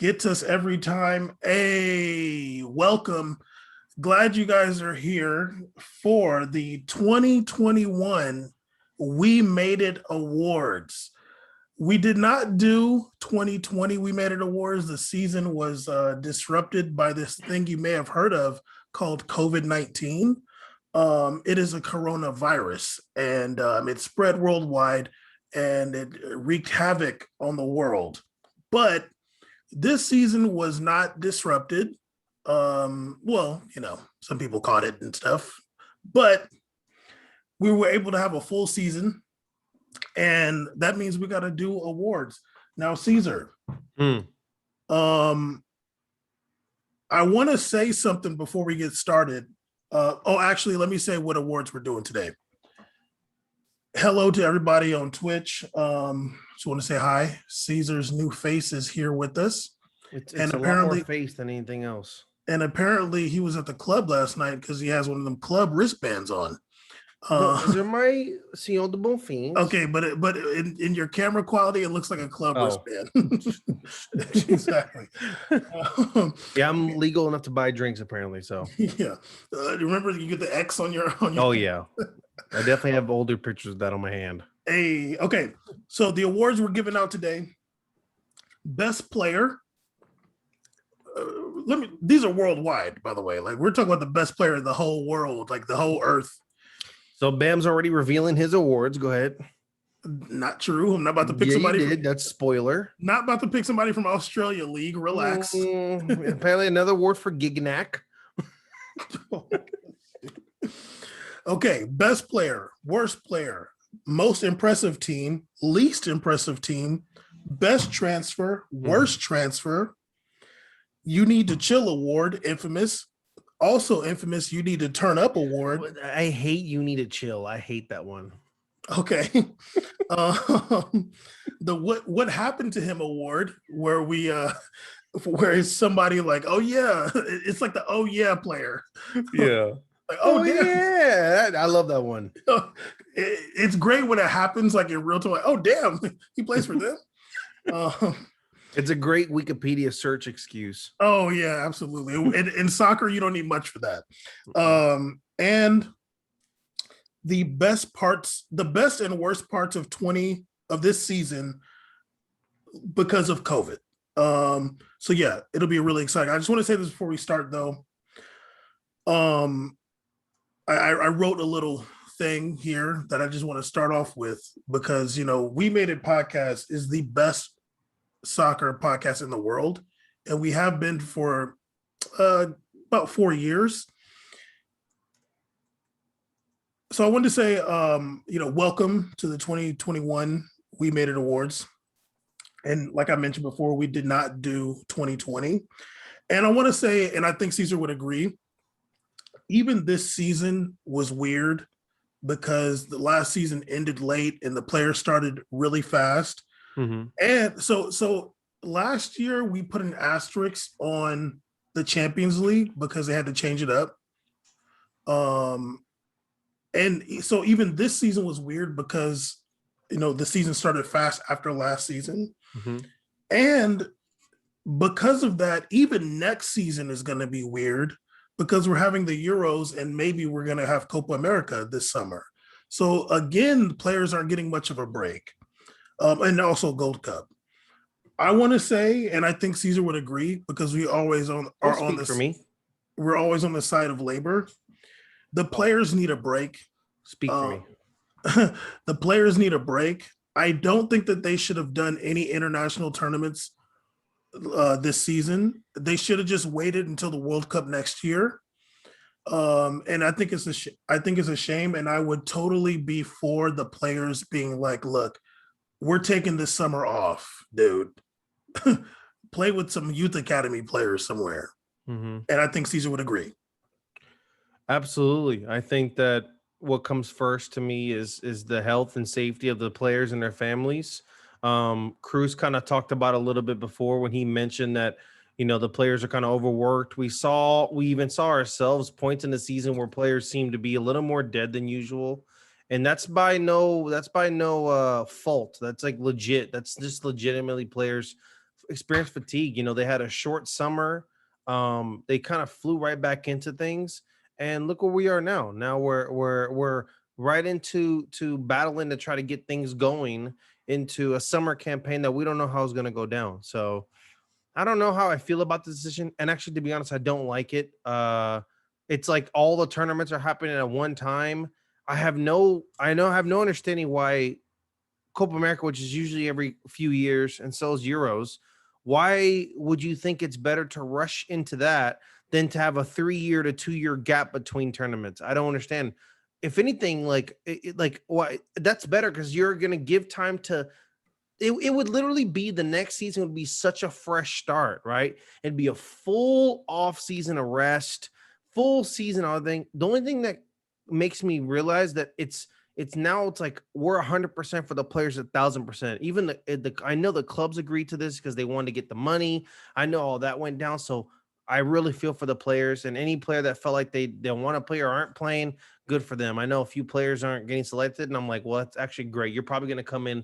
Gets us every time. Hey, welcome. Glad you guys are here for the 2021 We Made It Awards. We did not do 2020 We Made It Awards. The season was disrupted by this thing you may have heard of called COVID-19. It is a coronavirus, and it spread worldwide, and it wreaked havoc on the world. But this season was not disrupted. Some people caught it and stuff, but we were able to have a full season, and that means we got to do awards. Now, Caesar, I want to say something before we get started. Actually, let me say what awards we're doing today. Hello to everybody on Twitch. Just want to say hi. Caesar's new face is here with us. It's a lot more face than anything else. And apparently he was at the club last night because he has one of them club wristbands on. Those are my Senhor de Bonfins. Okay, but in your camera quality, it looks like a club wristband. Exactly. Yeah, I'm legal enough to buy drinks apparently. So yeah, remember you get the X on your. Oh yeah, I definitely have older pictures of that on my hand. Hey, okay. So the awards we're giving out today: Best Player. These are worldwide, by the way. Like, we're talking about the best player in the whole world, like the whole earth. So Bam's already revealing his awards. Go ahead. Not true. I'm not about to pick somebody. That's spoiler. Not about to pick somebody from Australia League. Relax. Apparently another award for Gignac. Okay. Best player, worst player, most impressive team, least impressive team, best transfer, worst transfer. You Need to Chill award, infamous. Also infamous, You Need to Turn Up award. I hate You Need to Chill. I hate that one. Okay. The what happened to him award, where we where is somebody like, oh yeah, it's like the oh yeah player. Yeah. Like, oh yeah, I love that one. It's great when it happens like in real time. Like, oh damn, he plays for them. It's a great Wikipedia search excuse. Oh yeah, absolutely. In soccer, you don't need much for that. And the best and worst parts of this season because of COVID. So yeah, it'll be really exciting. I just want to say this before we start, though. I wrote a little thing here that I just want to start off with because We Made It podcast is the best soccer podcast in the world, and we have been for about 4 years. So I wanted to say welcome to the 2021 We Made It Awards. And like I mentioned before, we did not do 2020. And I want to say, and I think Caesar would agree, even this season was weird because the last season ended late and the players started really fast. Mm-hmm. And so last year we put an asterisk on the Champions League because they had to change it up. And so even this season was weird because, the season started fast after last season. Mm-hmm. And because of that, even next season is going to be weird because we're having the Euros and maybe we're going to have Copa America this summer. So again, players aren't getting much of a break. And also Gold Cup. I want to say, and I think Caesar would agree, because we always we're always on the side of labor. The players need a break. Speak for me. The players need a break. I don't think that they should have done any international tournaments this season. They should have just waited until the World Cup next year. And I think it's a shame. And I would totally be for the players being like, look, we're taking this summer off, dude. Play with some youth academy players somewhere. Mm-hmm. And I think Caesar would agree. Absolutely. I think that what comes first to me is the health and safety of the players and their families. Cruz kind of talked about a little bit before when he mentioned that, the players are kind of overworked. We even saw ourselves points in the season where players seem to be a little more dead than usual. And that's by no fault. That's like legit. That's just legitimately players experienced fatigue. They had a short summer. They kind of flew right back into things, and look where we are now. Now we're right into battling to try to get things going into a summer campaign that we don't know how it's going to go down. So I don't know how I feel about the decision. And actually, to be honest, I don't like it. It's like all the tournaments are happening at one time. I have no understanding why Copa America, which is usually every few years, and so is Euros. Why would you think it's better to rush into that than to have a 3-year to 2-year gap between tournaments? I don't understand. If anything, like why that's better, because you're gonna give time to it would literally be the next season would be such a fresh start, right? It'd be a full off season of rest, full season of thing. The only thing that makes me realize that it's now it's like we're 100% for the players, 1,000%. Even the I know the clubs agreed to this because they wanted to get the money. I know all that went down, so I really feel for the players, and any player that felt like they want to play or aren't playing, good for them. I know a few players aren't getting selected, and I'm like, well, that's actually great. You're probably going to come in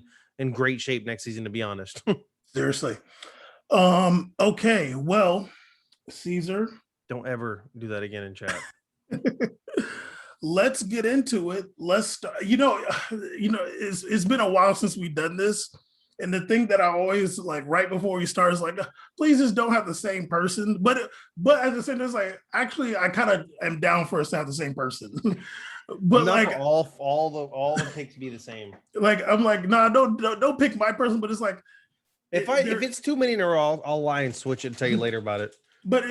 great shape next season, to be honest. Seriously. Okay. Well, Caesar, Don't ever do that again in chat. let's get into it. Let's start. It's been a while since we've done this. And the thing that I always like right before we start is like, please just don't have the same person. But at the same time, it's like, actually, I kind of am down for us to have the same person. But Not like for all the picks to be the same. like I'm like, nah, don't pick my person. But it's like If it's too many in a row, I'll lie and switch it and tell you later about it. But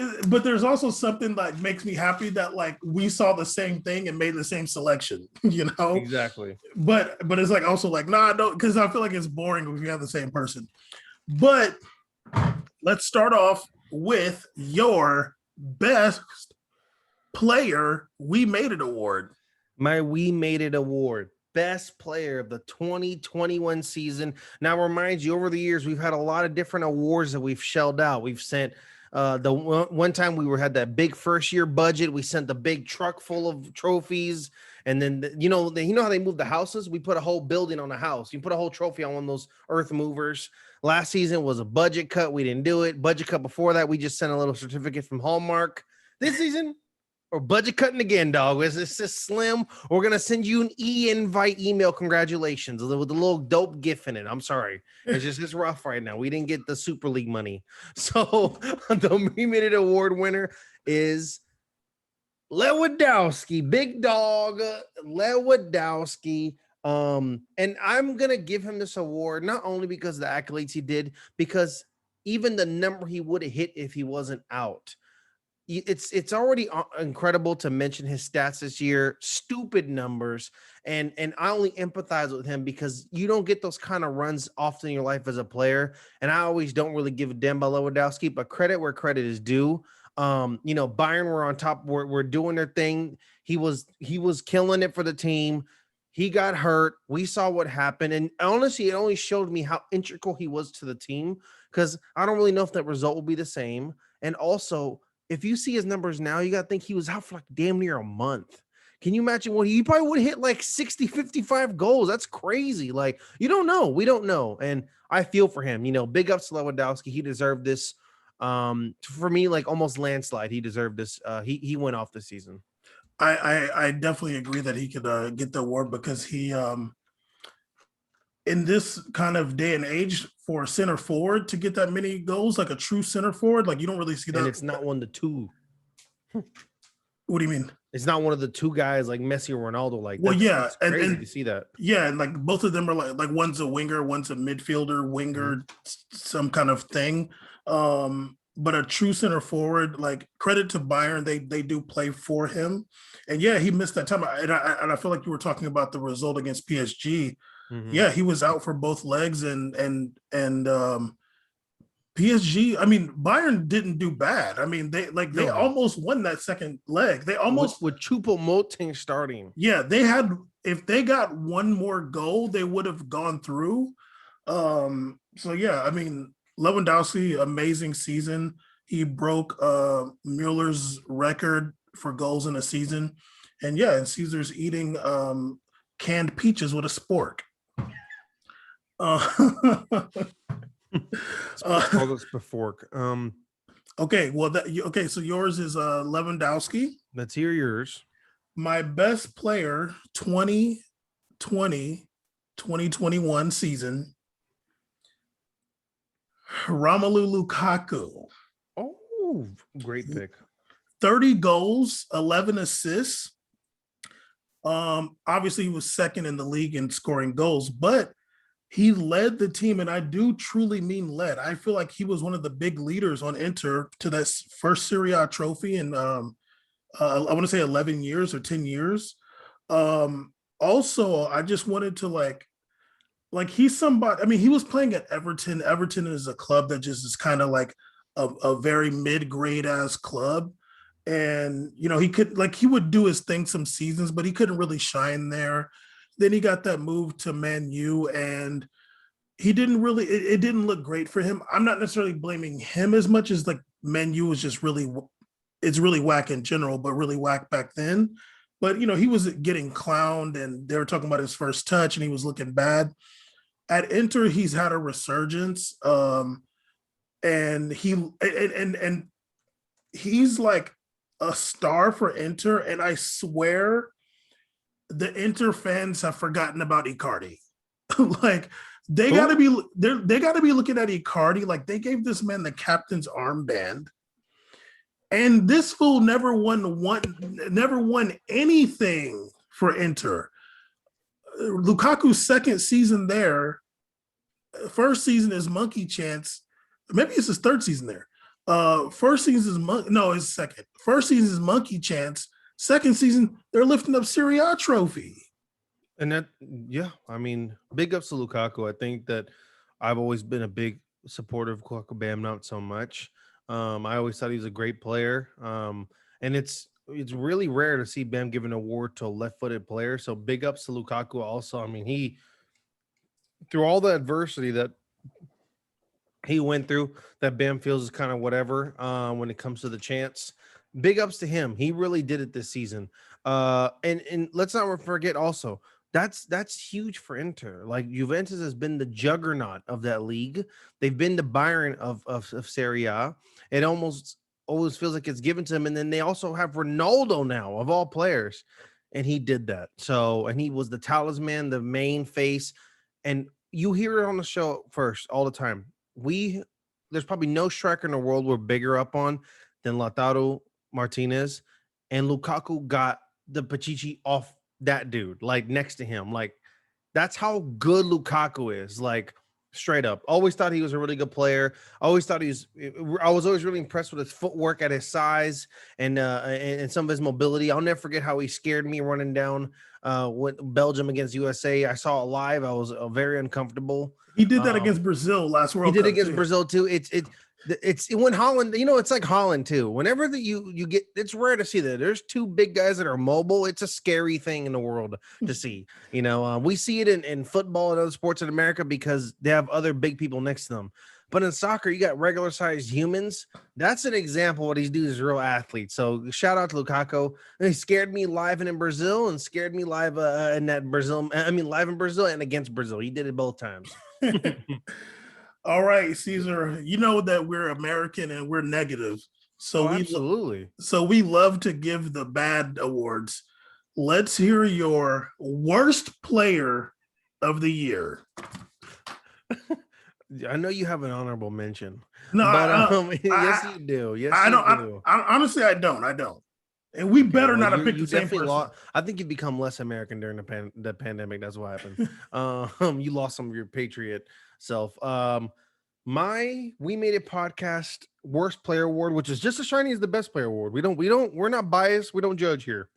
there's also something that makes me happy that like we saw the same thing and made the same selection, Exactly. But it's like also like, nah, don't, because I feel like it's boring if you have the same person. But let's start off with your best player We Made It award. My We Made It award, best player of the 2021 season. Now, remind you, over the years, we've had a lot of different awards that we've shelled out. We've sent the one time had that big first year budget. We sent the big truck full of trophies. And then, you know how they moved the houses? We put a whole building on a house. You put a whole trophy on one of those earth movers. Last season was a budget cut. We didn't do it. Budget cut before that, we just sent a little certificate from Hallmark. This season, or budget cutting again, dog. It's just slim. We're gonna send you an invite email. Congratulations with a little dope gif in it. I'm sorry, it's rough right now. We didn't get the Super League money, so the We Made It award winner is Lewandowski, big dog Lewandowski. And I'm gonna give him this award not only because of the accolades he did, because even the number he would have hit if he wasn't out. It's already incredible to mention his stats this year, stupid numbers, and I only empathize with him because you don't get those kind of runs often in your life as a player, and I always don't really give a damn about Lewandowski, but credit where credit is due. Bayern were on top, we're doing their thing. He was killing it for the team. He got hurt. We saw what happened, and honestly, it only showed me how integral he was to the team, because I don't really know if that result will be the same. And also, if you see his numbers now, you got to think he was out for like damn near a month. Can you imagine what he probably would hit like 60, 55 goals? That's crazy. Like, you don't know. We don't know. And I feel for him. Big ups to Lewandowski. He deserved this. For me, like almost landslide. He deserved this. He went off this season. I definitely agree that he could get the award because he in this kind of day and age for a center forward to get that many goals, like a true center forward, like you don't really see that. And it's not one of the two. What do you mean? It's not one of the two guys like Messi or Ronaldo. Like, well, yeah, crazy and to see that. Yeah, and like both of them are like one's a winger, one's a midfielder, winger, some kind of thing. But a true center forward, like credit to Bayern, they do play for him. And yeah, he missed that time. And I feel like you were talking about the result against PSG. Mm-hmm. Yeah, he was out for both legs, and PSG. I mean, Bayern didn't do bad. I mean, they almost won that second leg. They almost with Choupo-Moting starting. Yeah, they had. If they got one more goal, they would have gone through. So yeah, I mean, Lewandowski, amazing season. He broke Mueller's record for goals in a season, and yeah, and Caesar's eating canned peaches with a spork. Uh, Call this before. okay, well, okay. So yours is Lewandowski. Let's hear yours. My best player, 2020, 2021 season, Romelu Lukaku. Oh, great pick. 30 goals, 11 assists. Obviously, he was second in the league in scoring goals, but he led the team, and I do truly mean led. I feel like he was one of the big leaders on Inter to that first Serie A trophy in I want to say 11 years or 10 years. Also, I just wanted to like he's somebody. I mean, he was playing at Everton. Everton is a club that just is kind of like a very mid-grade ass club. And he could like he would do his thing some seasons, but he couldn't really shine there. Then he got that move to Man U, and he didn't really. It didn't look great for him. I'm not necessarily blaming him as much as like Man U was just really, it's really whack in general, but really whack back then. But he was getting clowned, and they were talking about his first touch, and he was looking bad. At Inter, he's had a resurgence, and he's like a star for Inter. And I swear, the Inter fans have forgotten about Icardi. Like they got to be they got to be looking at Icardi like they gave this man the captain's armband, and this fool never won anything for Inter. Lukaku's second season there, first season is monkey chance. Maybe it's his third season there. First season is his second. First season is monkey chance. Second season, they're lifting up Serie A trophy. And that, yeah, I mean, big ups to Lukaku. I think that I've always been a big supporter of Lukaku. Bam, not so much. I always thought he was a great player. And it's really rare to see Bam give an award to a left-footed player. So big ups to Lukaku also. I mean, he, through all the adversity that he went through, that Bam feels is kind of whatever when it comes to the chance. Big ups to him. He really did it this season. And let's not forget also, that's huge for Inter. Like Juventus has been the juggernaut of that league. They've been the Bayern of Serie A. It almost always feels like it's given to them. And then they also have Ronaldo now, of all players. And he did that. So, and he was the talisman, the main face. And you hear it on the show first all the time. There's probably no striker in the world we're bigger up on than Lautaro Martinez, and Lukaku got the Pachichi off that dude, like next to him. Like that's how good Lukaku is. Like straight up. Always thought he was a really good player. I was always really impressed with his footwork at his size and some of his mobility. I'll never forget how he scared me running down with Belgium against USA. I saw it live. I was very uncomfortable. He did that against Brazil last World Cup. He did against Brazil too. It's when Holland, it's like Holland too. Whenever that you get, it's rare to see that there's two big guys that are mobile. It's a scary thing in the world to see. We see it in football and other sports in America because they have other big people next to them. But in soccer, you got regular sized humans. That's an example of what these dudes are real athletes. So shout out to Lukaku. He scared me live and in Brazil, and scared me live in that Brazil. I mean, live in Brazil and against Brazil. He did it both times. All right, Caesar, you know that we're American and we're negative. So absolutely. So we love to give the bad awards. Let's hear your worst player of the year. I know you have an honorable mention. No, but yes, you do. Yes, I don't. You do. Honestly, I don't. And we better not have picked the same person. I think you've become less American during the pandemic. That's what happened. You lost some of your patriot self. We Made It podcast worst player award, which is just as shiny as the best player award. We're not biased. We don't judge here.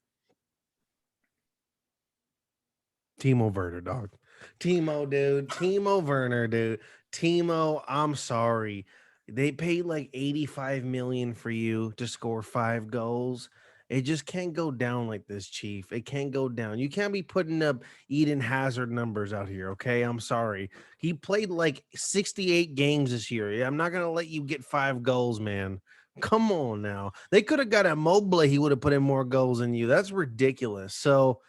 Timo Werner, dog. Timo, dude. Timo Werner, dude. Timo, I'm sorry. They paid like 85 million for you to score 5 goals. It just can't go down like this, Chief. It can't go down. You can't be putting up Eden Hazard numbers out here, okay? I'm sorry. He played like 68 games this year. I'm not going to let you get 5 goals, man. Come on now. They could have got a Mobley. He would have put in more goals than you. That's ridiculous. So,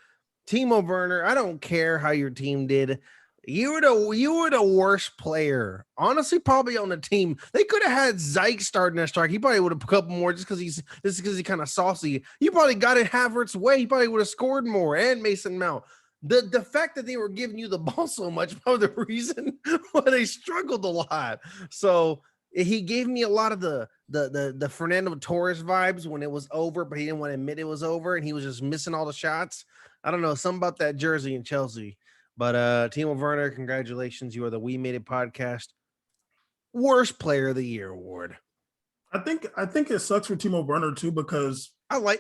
Timo Werner, I don't care how your team did. You were the worst player. Honestly, probably on the team. They could have had Zyke starting that strike. He probably would have a couple more just because he's kind of saucy. You probably got it Havertz's way. He probably would have scored more, and Mason Mount. The fact that they were giving you the ball so much probably the reason why they struggled a lot. So he gave me a lot of the Fernando Torres vibes when it was over, but he didn't want to admit it was over, and he was just missing all the shots. I don't know, something about that jersey in Chelsea. But Timo Werner, congratulations. You are the We Made It podcast Worst Player of the Year award. I think it sucks for Timo Werner too, because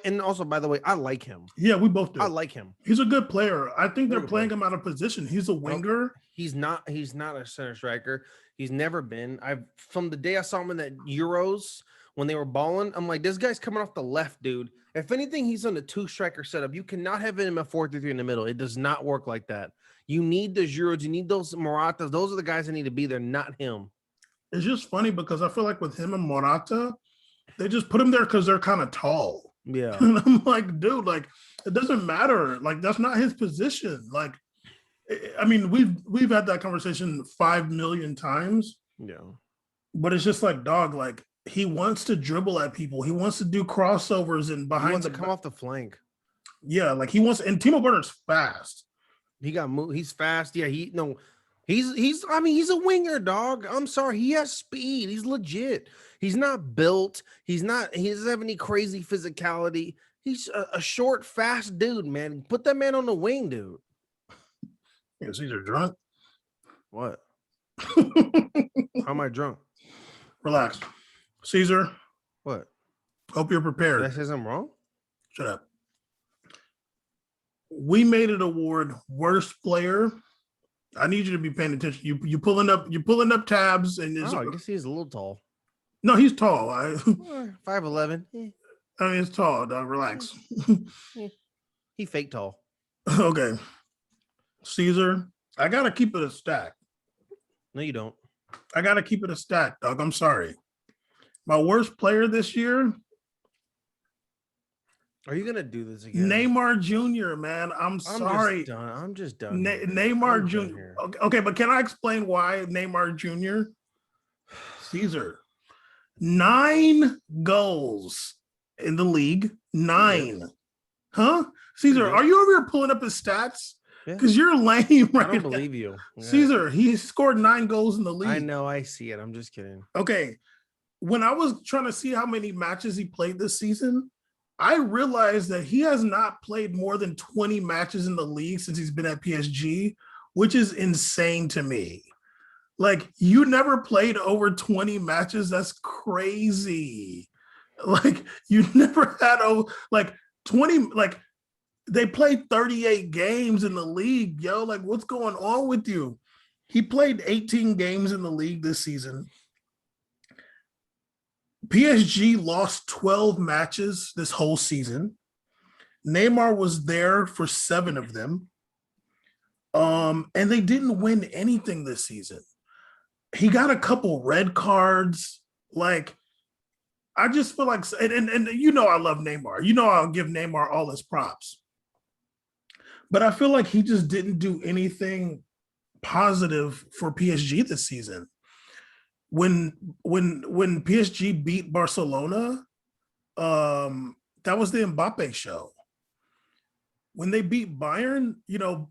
and also, by the way, I like him. Yeah, we both do. I like him. He's a good player. I think they're playing him out of position. He's a winger. He's not a center striker. He's never been. From the day I saw him in the Euros when they were balling, I'm like, this guy's coming off the left, dude. If anything, he's on the 2-striker setup. You cannot have him at 4-3-3 in the middle. It does not work like that. You need the Giroud. You need those Moratas. Those are the guys that need to be there, not him. It's just funny because I feel like with him and Morata, they just put him there because they're kind of tall. Yeah. And I'm like, dude, like, it doesn't matter. Like, that's not his position. Like, I mean, we've had that conversation 5 million times. Yeah. But it's just like, dog, like, he wants to dribble at people. He wants to do crossovers and behind. He wants to come off the flank. Yeah, like he wants, and Timo Werner's fast. He got moved. He's fast. Yeah, he's a winger, dog. I'm sorry. He has speed. He's legit. He's not built. He doesn't have any crazy physicality. He's a short, fast dude, man. Put that man on the wing, dude. Is he drunk? What? How am I drunk? Relax. Caesar. What? Hope you're prepared. Did I say something wrong? Shut up. We Made It award worst player. I need you to be paying attention. You pulling up tabs and I guess he's a little tall. No, he's tall. 5'11". I mean, it's tall, dog. Relax. He fake tall. Okay. Caesar, I gotta keep it a stack. No, you don't. I gotta keep it a stack, dog. I'm sorry. My worst player this year. Are you gonna do this again? Neymar Jr., man. I'm sorry. I'm just done. Neymar Jr. Okay, but can I explain why Neymar Jr.? Caesar, 9 goals in the league. 9. Yeah. Huh? Caesar, are you over here pulling up his stats? Because you're lame right I don't believe you. Caesar, he scored 9 goals in the league. I know, I see it. I'm just kidding. Okay. When I was trying to see how many matches he played this season, I realized that he has not played more than 20 matches in the league since he's been at PSG, which is insane to me. Like, you never played over 20 matches? That's crazy. Like, you never had 20, like, they played 38 games in the league, yo. Like, what's going on with you? He played 18 games in the league this season. PSG lost 12 matches this whole season. Neymar was there for 7 of them. And they didn't win anything this season. He got a couple red cards. Like, I just feel like, and you know I love Neymar. You know I'll give Neymar all his props. But I feel like he just didn't do anything positive for PSG this season. When PSG beat Barcelona, that was the Mbappe show. When they beat Bayern, you know,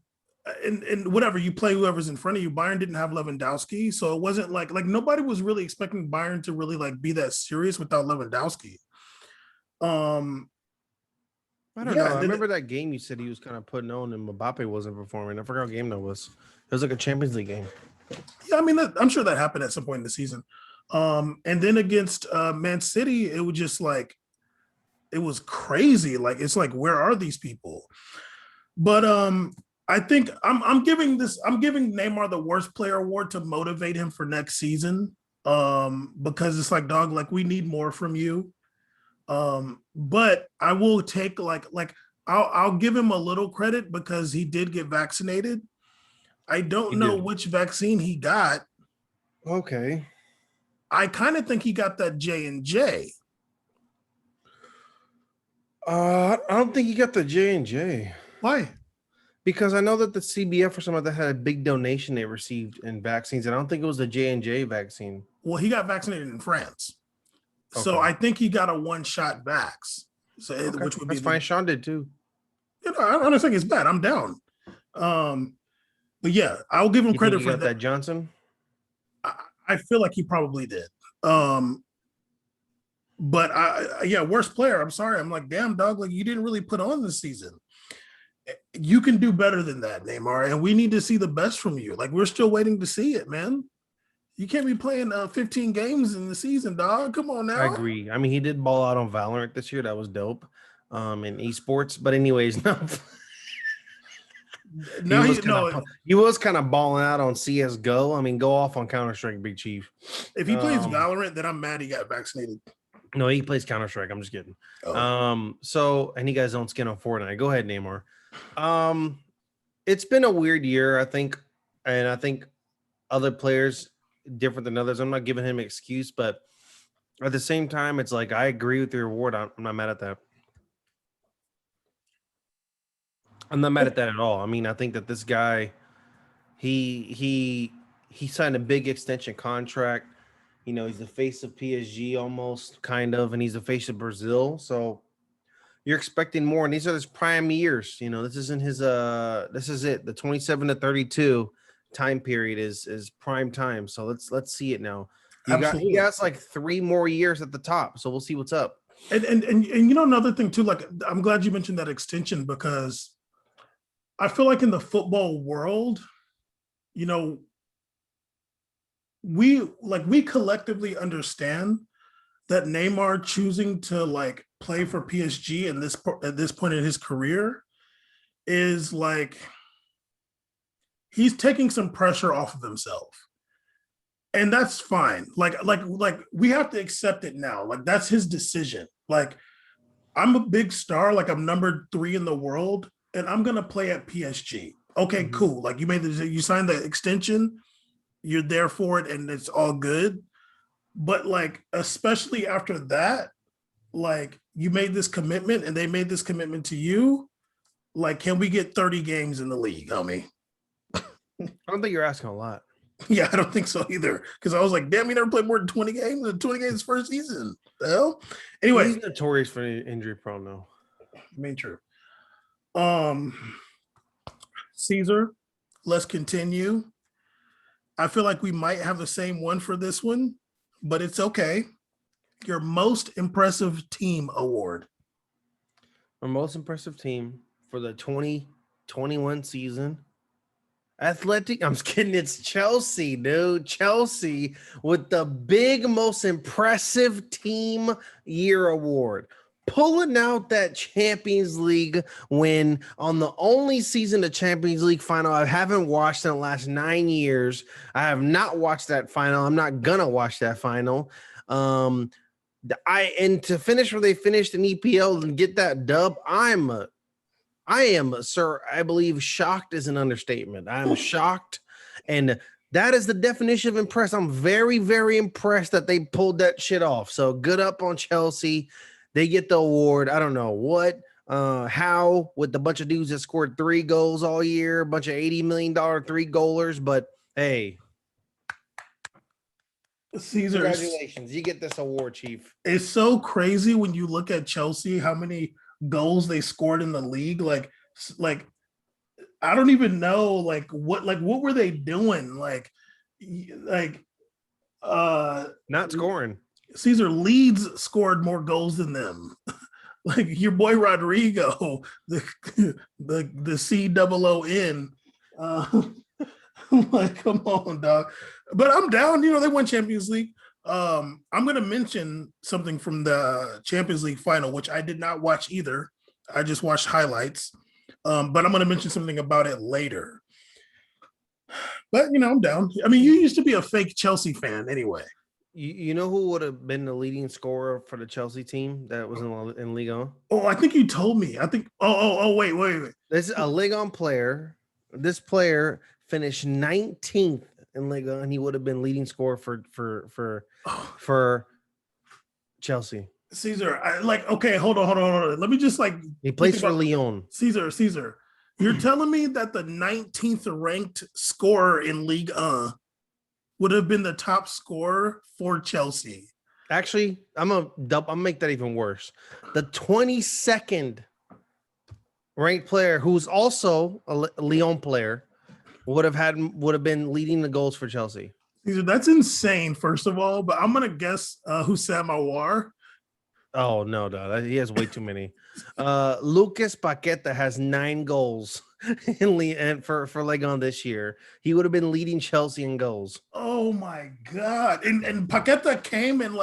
and whatever, you play whoever's in front of you. Bayern didn't have Lewandowski, so it wasn't like nobody was really expecting Bayern to really like be that serious without Lewandowski. I don't know. I remember that game you said he was kind of putting on and Mbappe wasn't performing. I forgot what game that was. It was like a Champions League game. Yeah, I mean, I'm sure that happened at some point in the season. And then against Man City, it was just like, it was crazy. Like, it's like, where are these people? But I think I'm giving Neymar the worst player award to motivate him for next season. Because it's like, dog, like, we need more from you. But I will take I'll give him a little credit because he did get vaccinated. I don't know which vaccine he got. Okay. I kind of think he got that J&J. I don't think he got the J&J. Why? Because I know that the CBF or something like that had a big donation they received in vaccines, and I don't think it was the J&J vaccine. Well, he got vaccinated in France, so Okay. I think he got a one-shot vax. So Okay. which would be That's fine. the Sean did too. I don't think it's bad. I'm down. Um, but yeah, I'll give him You think credit he for got that. that Johnson? I feel like he probably did. Um, but yeah, worst player. I'm sorry. I'm like, damn dog, like you didn't really put on this season. You can do better than that, Neymar, and we need to see the best from you. Like we're still waiting to see it, man. You can't be playing 15 games in the season, dog. Come on I now. agree. I mean, he did ball out on Valorant this year. That was dope. In esports. But anyways, no. Now He was kind of balling out on CS:GO. I mean, go off on Counter-Strike, Big Chief. if he plays Valorant, then I'm mad he got vaccinated. No, he plays Counter-Strike. I'm just kidding. Oh. So and he guys don't skin on Fortnite. Go ahead, Neymar. It's been a weird year, I think, and I think other players different than others. I'm not giving him an excuse, but at the same time, it's like I agree with your award. I'm not mad at that. I'm not mad at that at all. I mean, I think that this guy, he signed a big extension contract. You know, he's the face of PSG almost, kind of, and he's the face of Brazil. So you're expecting more, and these are his prime years. You know, this isn't his this is it. The 27 to 32 time period is prime time. So let's see it now. He has like 3 more years at the top. So we'll see what's up. And you know another thing too, like I'm glad you mentioned that extension because I feel like in the football world, you know, we collectively understand that Neymar choosing to like play for PSG in this at this point in his career is like he's taking some pressure off of himself. And that's fine. Like we have to accept it now. Like that's his decision. Like I'm a big star, like I'm number 3 in the world and I'm going to play at PSG. Okay, cool. Like you signed the extension, you're there for it and it's all good. But like especially after that, like you made this commitment and they made this commitment to you, like can we get 30 games in the league, homie? I don't think you're asking a lot. Yeah, I don't think so either. Because I was like, damn, he never played more than 20 games in 20 games first season. The hell? Anyway. He's notorious for injury prone though. I mean, true. Caesar, let's continue. I feel like we might have the same one for this one, but it's okay. Your most impressive team award. Our most impressive team for the 2021 season. Athletic, I'm just kidding. It's Chelsea, dude. Chelsea with the big, most impressive team year award. Pulling out that Champions League win on the only season of Champions League final I haven't watched in the last 9 years. I have not watched that final. I'm not gonna watch that final. And to finish where they finished in EPL and get that dub, I am, sir, I believe shocked is an understatement. I'm shocked. And that is the definition of impressed. I'm very, very impressed that they pulled that shit off. So good up on Chelsea. They get the award. I don't know what, how, with a bunch of dudes that scored 3 goals all year, a bunch of $80 million 3-goalers. But hey, Caesar, congratulations. You get this award, Chief. It's so crazy when you look at Chelsea, how many goals they scored in the league. Like I don't even know what were they doing? Like Not scoring. Caesar, Leeds scored more goals than them. Like your boy Rodrigo, the COON. Like, come on, dog. But I'm down. You know, they won Champions League. I'm going to mention something from the Champions League final, which I did not watch either. I just watched highlights. But I'm going to mention something about it later. But, you know, I'm down. I mean, you used to be a fake Chelsea fan anyway. You know who would have been the leading scorer for the Chelsea team that was in Ligue 1? Oh, I think you told me. I think. Wait. This is a Ligue 1 player. This player finished 19th in Ligue 1, and he would have been leading scorer for Chelsea. Caesar, okay, hold on. Let me just he plays for Lyon. Caesar. You're telling me that the 19th ranked scorer in League would have been the top scorer for Chelsea? Actually, I'll make that even worse. The 22nd ranked player, who's also a Lyon player, would have been leading the goals for Chelsea. That's insane, first of all. But I'm gonna guess Hussein Mawar. Oh no, he has way too many. Lucas Paqueta has 9 goals for Legon this year. He would have been leading Chelsea in goals. Oh my god! And Paqueta came in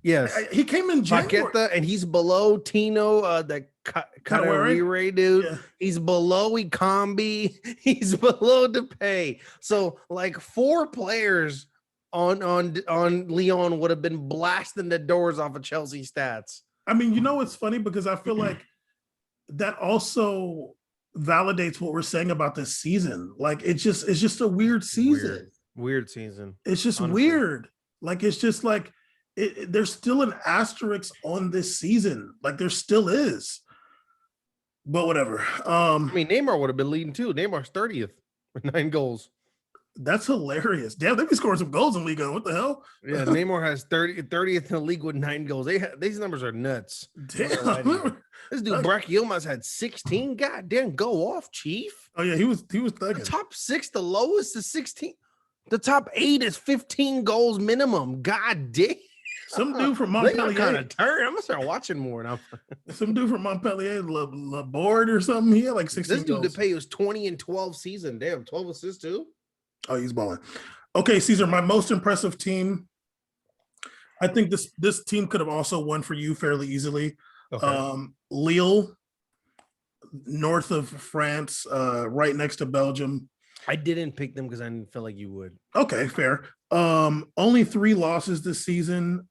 yes, he came in January. Paqueta, and he's below Tino, the Kadewere dude. Yeah. He's below Ikambi. He's below Depay. So like 4 players on Lyon would have been blasting the doors off of Chelsea stats. I mean, it's funny because I feel like that also validates what we're saying about this season. Like it's just a weird season. Weird season. It's just honestly weird. Like it's just like there's still an asterisk on this season. Like there still is. But whatever. I mean, Neymar would have been leading too. Neymar's 30th with 9 goals. That's hilarious. Damn, they be scoring some goals in League One. What the hell? Yeah, Neymar has 30th in the league with 9 goals. These numbers are nuts. Damn. This dude Burak Yilmaz had 16. God damn, go off, Chief. Oh yeah, he was thugging. The top 6, the lowest is 16. The top 8 is 15 goals minimum. God damn. Some dude from Montpellier kind of turn. I'm gonna start watching more now. Some dude from Montpellier, Laborde or something. He had like 16. This dude Depay was 20 and 12 season. Damn, 12 assists too. Oh, he's balling. Okay, Caesar, my most impressive team. I think this team could have also won for you fairly easily. Okay. Lille, north of France, right next to Belgium. I didn't pick them because I didn't feel like you would. Okay, fair. Only 3 losses this season.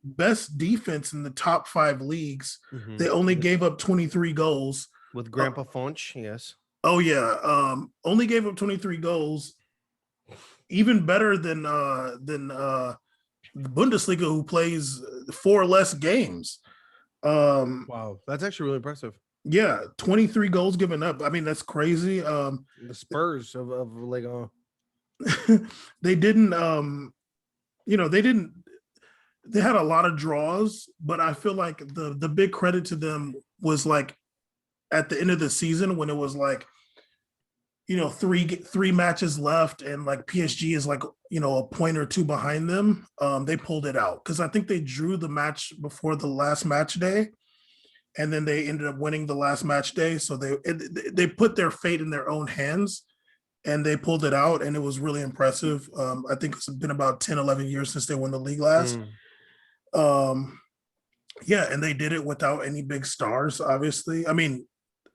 Best defense in the top 5 leagues. They only gave up 23 goals. With Grandpa Funch, yes. Oh yeah. Only gave up 23 goals. Even better than the Bundesliga, who plays 4 less games. Wow, that's actually really impressive. Yeah, 23 goals given up. I mean, that's crazy. The Spurs of Ligue 1. They didn't they had a lot of draws, but I feel like the big credit to them was like at the end of the season when it was like, 3 matches left and like PSG is like, a point or 2 behind them. They pulled it out because I think they drew the match before the last match day. And then they ended up winning the last match day. So they put their fate in their own hands and they pulled it out. And it was really impressive. I think it's been about 10, 11 years since they won the league last. Yeah, and they did it without any big stars, obviously. I mean,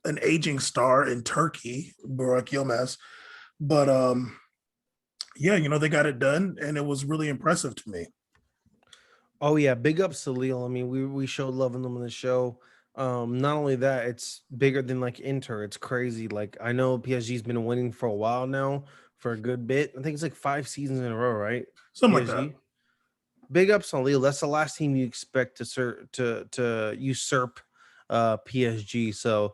an aging star in Turkey, Burak Yilmaz. But yeah, they got it done. And it was really impressive to me. Oh, yeah. Big ups to Lille. I mean, we showed love in them on the show. Not only that, it's bigger than like Inter. It's crazy. Like I know PSG's been winning for a while now, for a good bit. I think it's like 5 seasons in a row, right? Something PSG. Like that. Big ups on Lille. That's the last team you expect to usurp PSG. So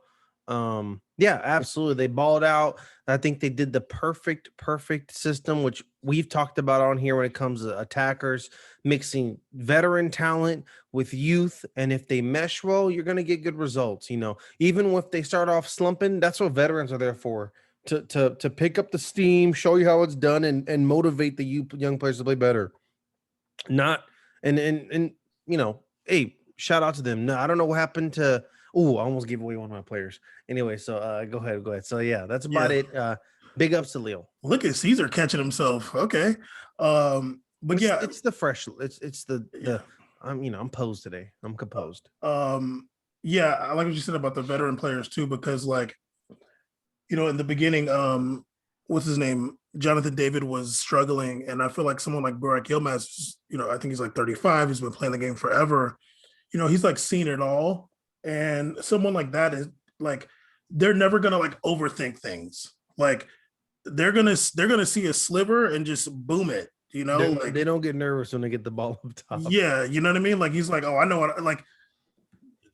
yeah, absolutely. They balled out. I think they did the perfect system, which we've talked about on here when it comes to attackers, mixing veteran talent with youth. And if they mesh well, you're going to get good results. Even if they start off slumping, that's what veterans are there for, to pick up the steam, show you how it's done, and motivate the young players to play better. Hey, shout out to them. No, I don't know what happened to, I almost gave away one of my players. Anyway, so go ahead. So yeah, that's about it. Big ups to Lille. Look at Caesar catching himself. Okay. But it's the fresh. It's the I'm posed today. I'm composed. Yeah, I like what you said about the veteran players too, because like, in the beginning, what's his name? Jonathan David was struggling, and I feel like someone like Burak Yilmaz, I think he's like 35. He's been playing the game forever. He's like seen it all, and someone like that is like, they're never gonna like overthink things. Like they're gonna see a sliver and just boom it. They don't get nervous when they get the ball up top. Yeah, you know what I mean? Like he's like, oh, I know what, like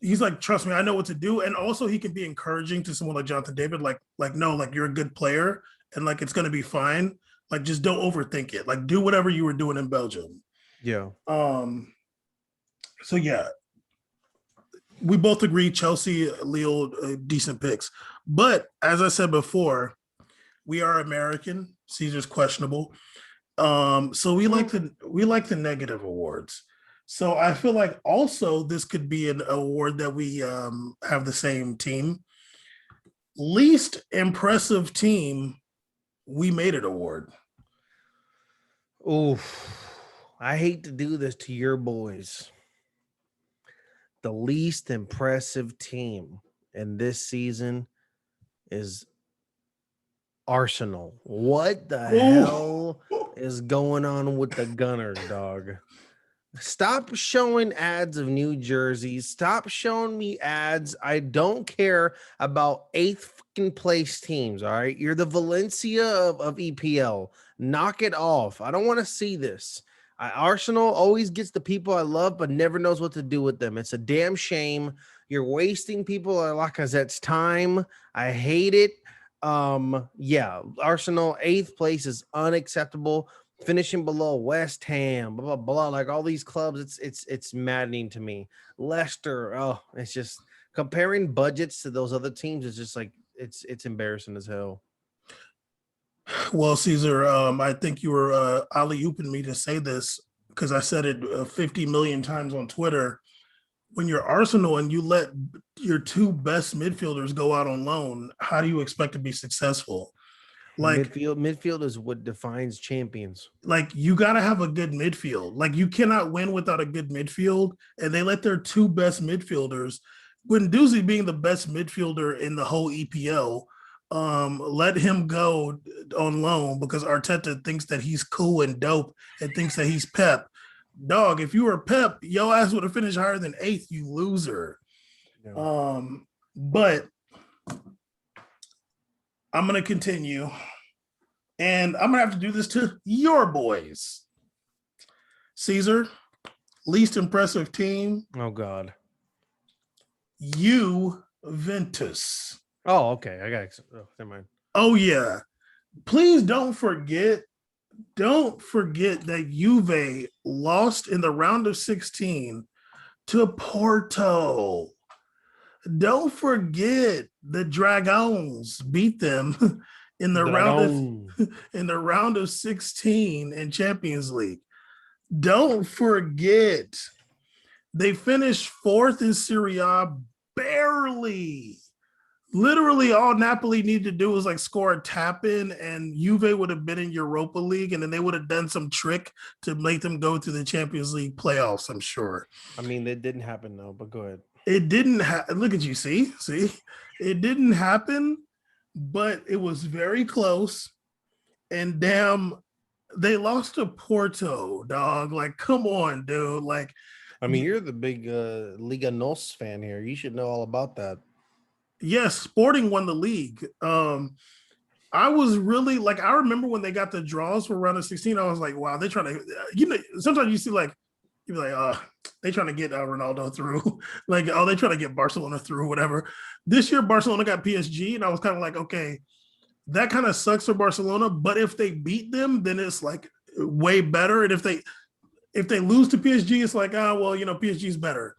he's like, trust me, I know what to do. And also he can be encouraging to someone like Jonathan David, like, no, like you're a good player and like it's gonna be fine. Like just don't overthink it. Like do whatever you were doing in Belgium. Yeah. So yeah, we both agree Chelsea, Lille, decent picks. But as I said before, we are American. Caesar's questionable. So we like the negative awards. So I feel like also this could be an award that we have the same team. Least impressive team, we made it award. Oof. I hate to do this to your boys. The least impressive team in this season is Arsenal. What the hell is going on with the Gunners, dog? Stop showing ads of new jerseys. Stop showing me ads. I don't care about eighth fucking place teams. All right. You're the Valencia of EPL. Knock it off. I don't want to see this. Arsenal always gets the people I love, but never knows what to do with them. It's a damn shame. You're wasting people like Lacazette's time. I hate it. Yeah, Arsenal eighth place is unacceptable. Finishing below West Ham, blah blah blah, like all these clubs, it's maddening to me. Leicester, oh, it's just comparing budgets to those other teams is just like it's embarrassing as hell. Well, Caesar, I think you were alley-ooping me to say this because I said it 50 million times on Twitter. When you're Arsenal and you let your two best midfielders go out on loan, how do you expect to be successful? Like, Midfield is what defines champions. like you got to have a good midfield. Like you cannot win without a good midfield. And they let their two best midfielders, Guendouzi being the best midfielder in the whole EPL, let him go on loan because Arteta thinks that he's cool and dope and thinks that he's Pep. Dog, if you were Pep, your ass would have finished higher than eighth, you loser. Yeah. But I'm gonna continue, and I'm gonna have to do this to your boys. Caesar, least impressive team, Oh God. Juventus. Oh, okay. I got. Oh, never mind. Oh yeah. Please don't forget that Juve lost in the round of 16 to Porto. Don't forget the Dragons beat them in the round of 16 in Champions League. Don't forget they finished fourth in Serie A barely. Literally all Napoli needed to do was like score a tap in and Juve would have been in Europa League and then they would have done some trick to make them go to the Champions League playoffs, I'm sure. I mean, that didn't happen though, but go ahead. It didn't look at you, see? It didn't happen, but it was very close. And damn, they lost to Porto, dog. Like, come on, dude. Like, I mean, you're the big Liga NOS fan here. You should know all about that. yes, Sporting won the league. I was really like, I remember when they got the draws for round of 16, I was like, wow, they're trying to, sometimes you see like, you're like, they trying to get Ronaldo through. Like, they trying to get Barcelona through, whatever. This year, Barcelona got PSG, and I was kind of like, okay, that kind of sucks for Barcelona. But if they beat them, then it's like way better. And if they lose to PSG, it's like, PSG's better.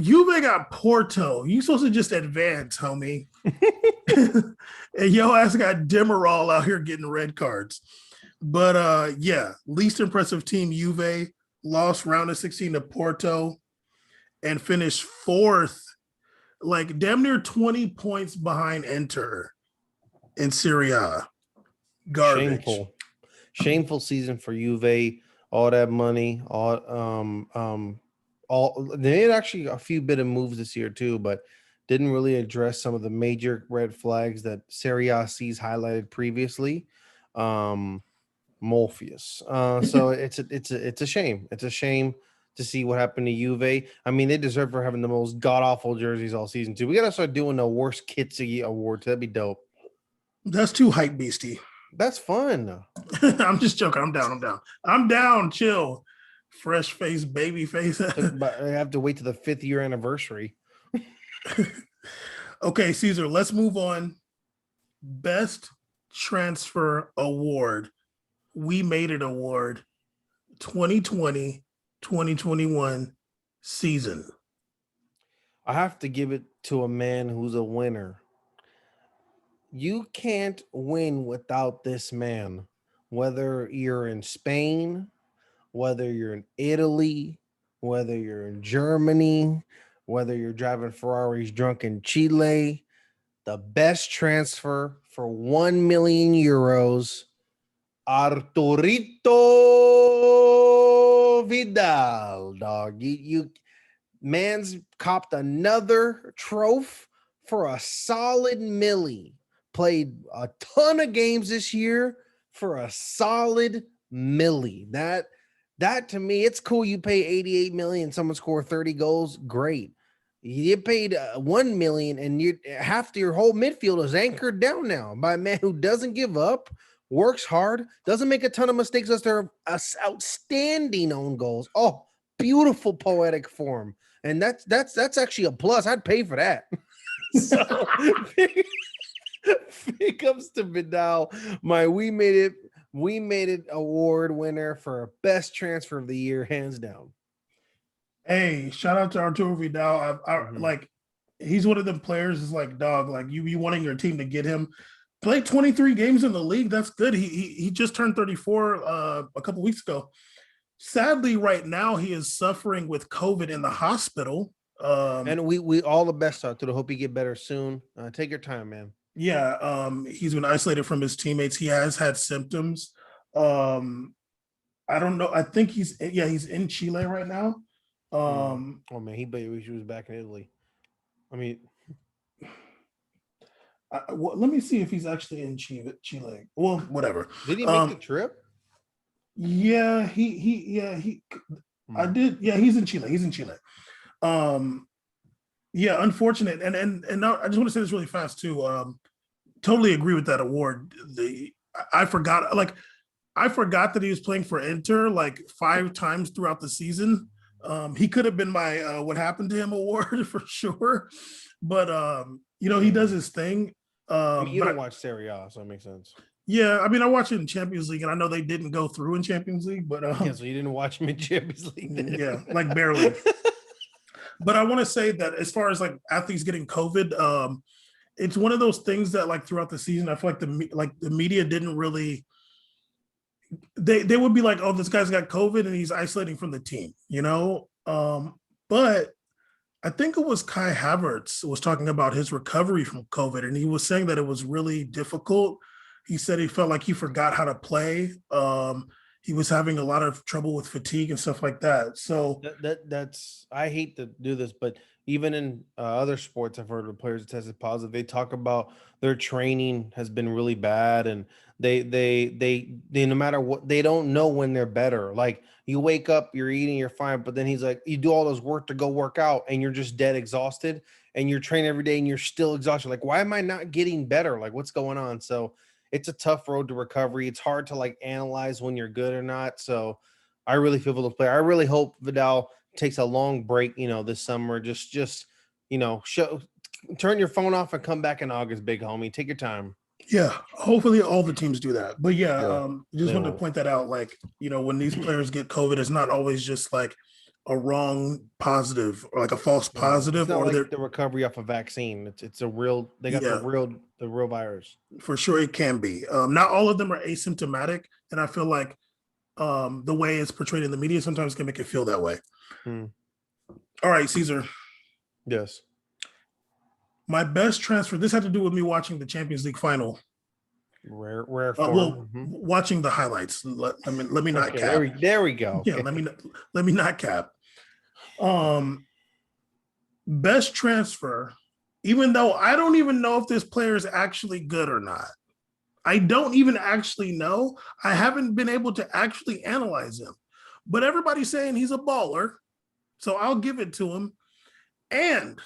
Juve got Porto. You supposed to just advance, homie. And yo ass got Demirol out here getting red cards. But yeah, least impressive team, Juve. Lost round of 16 to Porto and finished fourth, like damn near 20 points behind Inter in Serie A. Garbage. Shameful season for Juve. All that money, they made actually a few bit of moves this year too, but didn't really address some of the major red flags that Serie A sees highlighted previously. Morpheus. So it's a shame. It's a shame to see what happened to Juve. I mean, they deserve for having the most god awful jerseys all season too. We gotta start doing the worst kits awards. That'd be dope. That's too hype beastie. That's fun. I'm just joking. I'm down. Chill. fresh face, baby face. But I have to wait to the 5th year anniversary. Okay, Caesar, let's move on. Best transfer award. We made it award 2020-2021 season. I have to give it to a man who's a winner. You can't win without this man, whether you're in Spain, whether you're in Italy, whether you're in Germany, whether you're driving Ferraris drunk in Chile. The best transfer for 1 million euros, Arturito Vidal, dog. You man's copped another trophy for a solid milli. Played a ton of games this year for a solid milli. That to me, it's cool. You pay 88 million, someone score 30 goals, great. You get paid 1 million, and you half your whole midfield is anchored down now by a man who doesn't give up, works hard, doesn't make a ton of mistakes. They're outstanding own goals. Oh, beautiful poetic form, and that's actually a plus. I'd pay for that. So big ups to Vidal, my we made it award winner for best transfer of the year, hands down. Hey, shout out to Arturo Vidal. Like, he's one of them players. Is like, dog, like you be wanting your team to get him. Played 23 games in the league. That's good. He just turned 34 a couple weeks ago. Sadly, right now he is suffering with COVID in the hospital. And we all the best out to hope you get better soon. Take your time, man. Yeah, he's been isolated from his teammates. He has had symptoms. I don't know. I think he's in Chile right now. Oh man, he was back in Italy. I mean, let me see if he's actually in Chile. Well, whatever. Did he make the trip? Yeah, I did. Yeah, he's in Chile. Yeah, unfortunate. And now I just want to say this really fast too. Totally agree with that award. I forgot that he was playing for Inter like 5 times throughout the season. He could have been my what happened to him award for sure. But he does his thing. You don't watch Serie A, so it makes sense. Yeah, I mean, I watch it in Champions League, and I know they didn't go through in Champions League, but yeah, so you didn't watch him in Champions League then. Yeah, like barely. But I want to say that as far as like athletes getting COVID, it's one of those things that like throughout the season, I feel like the media didn't really. They would be like, oh, this guy's got COVID and he's isolating from the team, But I think it was Kai Havertz was talking about his recovery from COVID, and he was saying that it was really difficult. He said he felt like he forgot how to play. He was having a lot of trouble with fatigue and stuff like that. So that's I hate to do this, but even in other sports, I've heard of players that tested positive. They talk about their training has been really bad, and they no matter what, they don't know when they're better. Like you wake up, you're eating, you're fine, but then he's like, you do all this work to go work out, and you're just dead exhausted, and you're training every day, and you're still exhausted. Like, why am I not getting better? Like, what's going on? So it's a tough road to recovery. It's hard to like analyze when you're good or not. So I really feel for the player. I really hope Vidal takes a long break, this summer. Just turn your phone off and come back in August, big homie. Take your time. Yeah, hopefully all the teams do that. But just wanted to point that out. Like, when these players get COVID, it's not always just like a wrong positive or like a false positive, it's not or like the recovery off a vaccine. It's a real. They got the real virus. For sure, it can be. Not all of them are asymptomatic, and I feel like the way it's portrayed in the media sometimes can make it feel that way. All right, Caesar. Yes. My best transfer. This had to do with me watching the Champions League final. Rare form. Watching the highlights. Let me not cap. There we go. Yeah, let me not cap. Best transfer, even though I don't even know if this player is actually good or not. I don't even actually know. I haven't been able to actually analyze him. But everybody's saying he's a baller, so I'll give it to him. And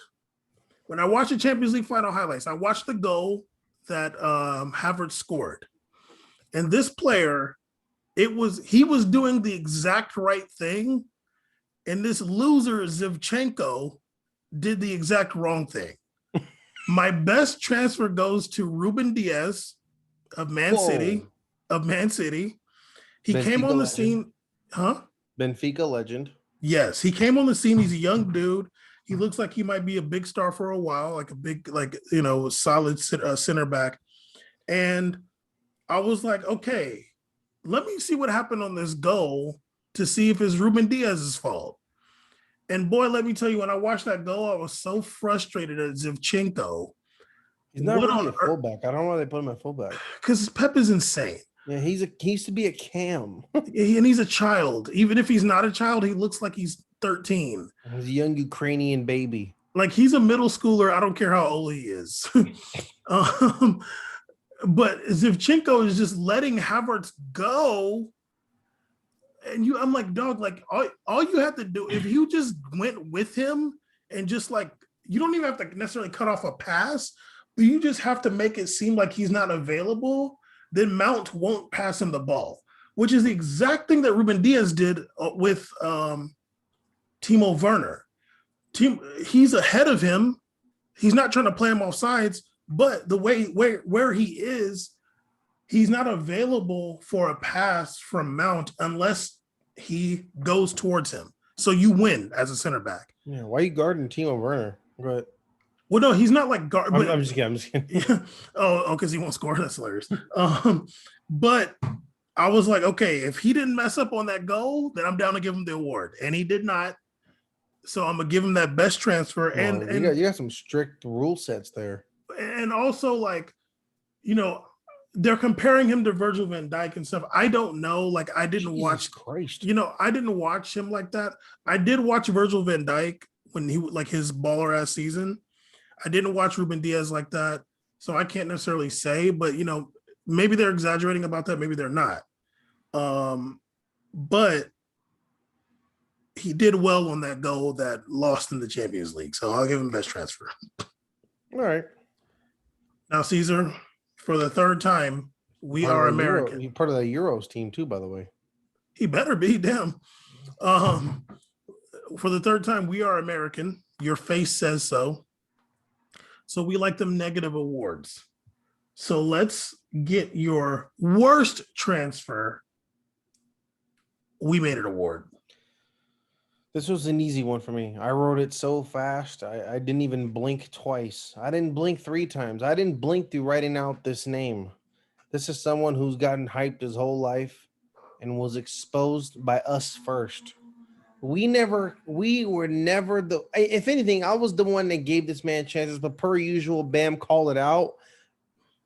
when I watched the Champions League final highlights, I watched the goal that Havertz scored. And this player he was doing the exact right thing, and this loser Zivchenko did the exact wrong thing. My best transfer goes to Ruben Diaz of Man City. Whoa. Of Man City, he came Benfica on the legend. scene, huh? Benfica legend. Yes, he came on the scene. He's a young dude. He looks like he might be a big star for a while, like a big, like solid center back. And I was like, okay, let me see what happened on this goal to see if it's Ruben Diaz's fault. And boy, let me tell you, when I watched that goal, I was so frustrated at Zivchenko. He's not What really on a fullback. I don't know why they put him at fullback. Because Pep is insane. Yeah, he used to be a cam. And he's a child. Even if he's not a child, he looks like he's 13. He's a young Ukrainian baby. Like he's a middle schooler. I don't care how old he is. um, but Zivchenko is just letting Havertz go. And I'm like, dog, like all you have to do, if you just went with him and just like, you don't even have to necessarily cut off a pass, but you just have to make it seem like he's not available, then Mount won't pass him the ball, which is the exact thing that Ruben Diaz did with Timo Werner. He's ahead of him. He's not trying to play him off sides, but the way where he is, he's not available for a pass from Mount unless he goes towards him. So you win as a center back. Yeah, why are you guarding Timo Werner? But well, no, he's not like guard. I'm just kidding. I'm just kidding. Yeah. Oh, because he won't score. That's hilarious. But I was like, okay, if he didn't mess up on that goal, then I'm down to give him the award, and he did not. So I'm gonna give him that best transfer. And you got some strict rule sets there. And also, like, they're comparing him to Virgil van Dijk and stuff. I don't know. Like, I didn't watch. Christ. I didn't watch him like that. I did watch Virgil van Dijk when he like his baller ass season. I didn't watch Ruben Diaz like that, so I can't necessarily say. But maybe they're exaggerating about that. Maybe they're not. But he did well on that goal that lost in the Champions League. So I'll give him best transfer. All right. Now, Caesar, for the third time, we are American. You're part of the Euros team too, by the way. He better be, damn. For the third time, we are American. Your face says so. So we like them negative awards. So let's get your worst transfer. We made it award. This was an easy one for me. I wrote it so fast. I didn't even blink twice. I didn't blink 3 times. I didn't blink through writing out this name. This is someone who's gotten hyped his whole life and was exposed by us first. We were never the, if anything, I was the one that gave this man chances, but per usual, Bam called it out.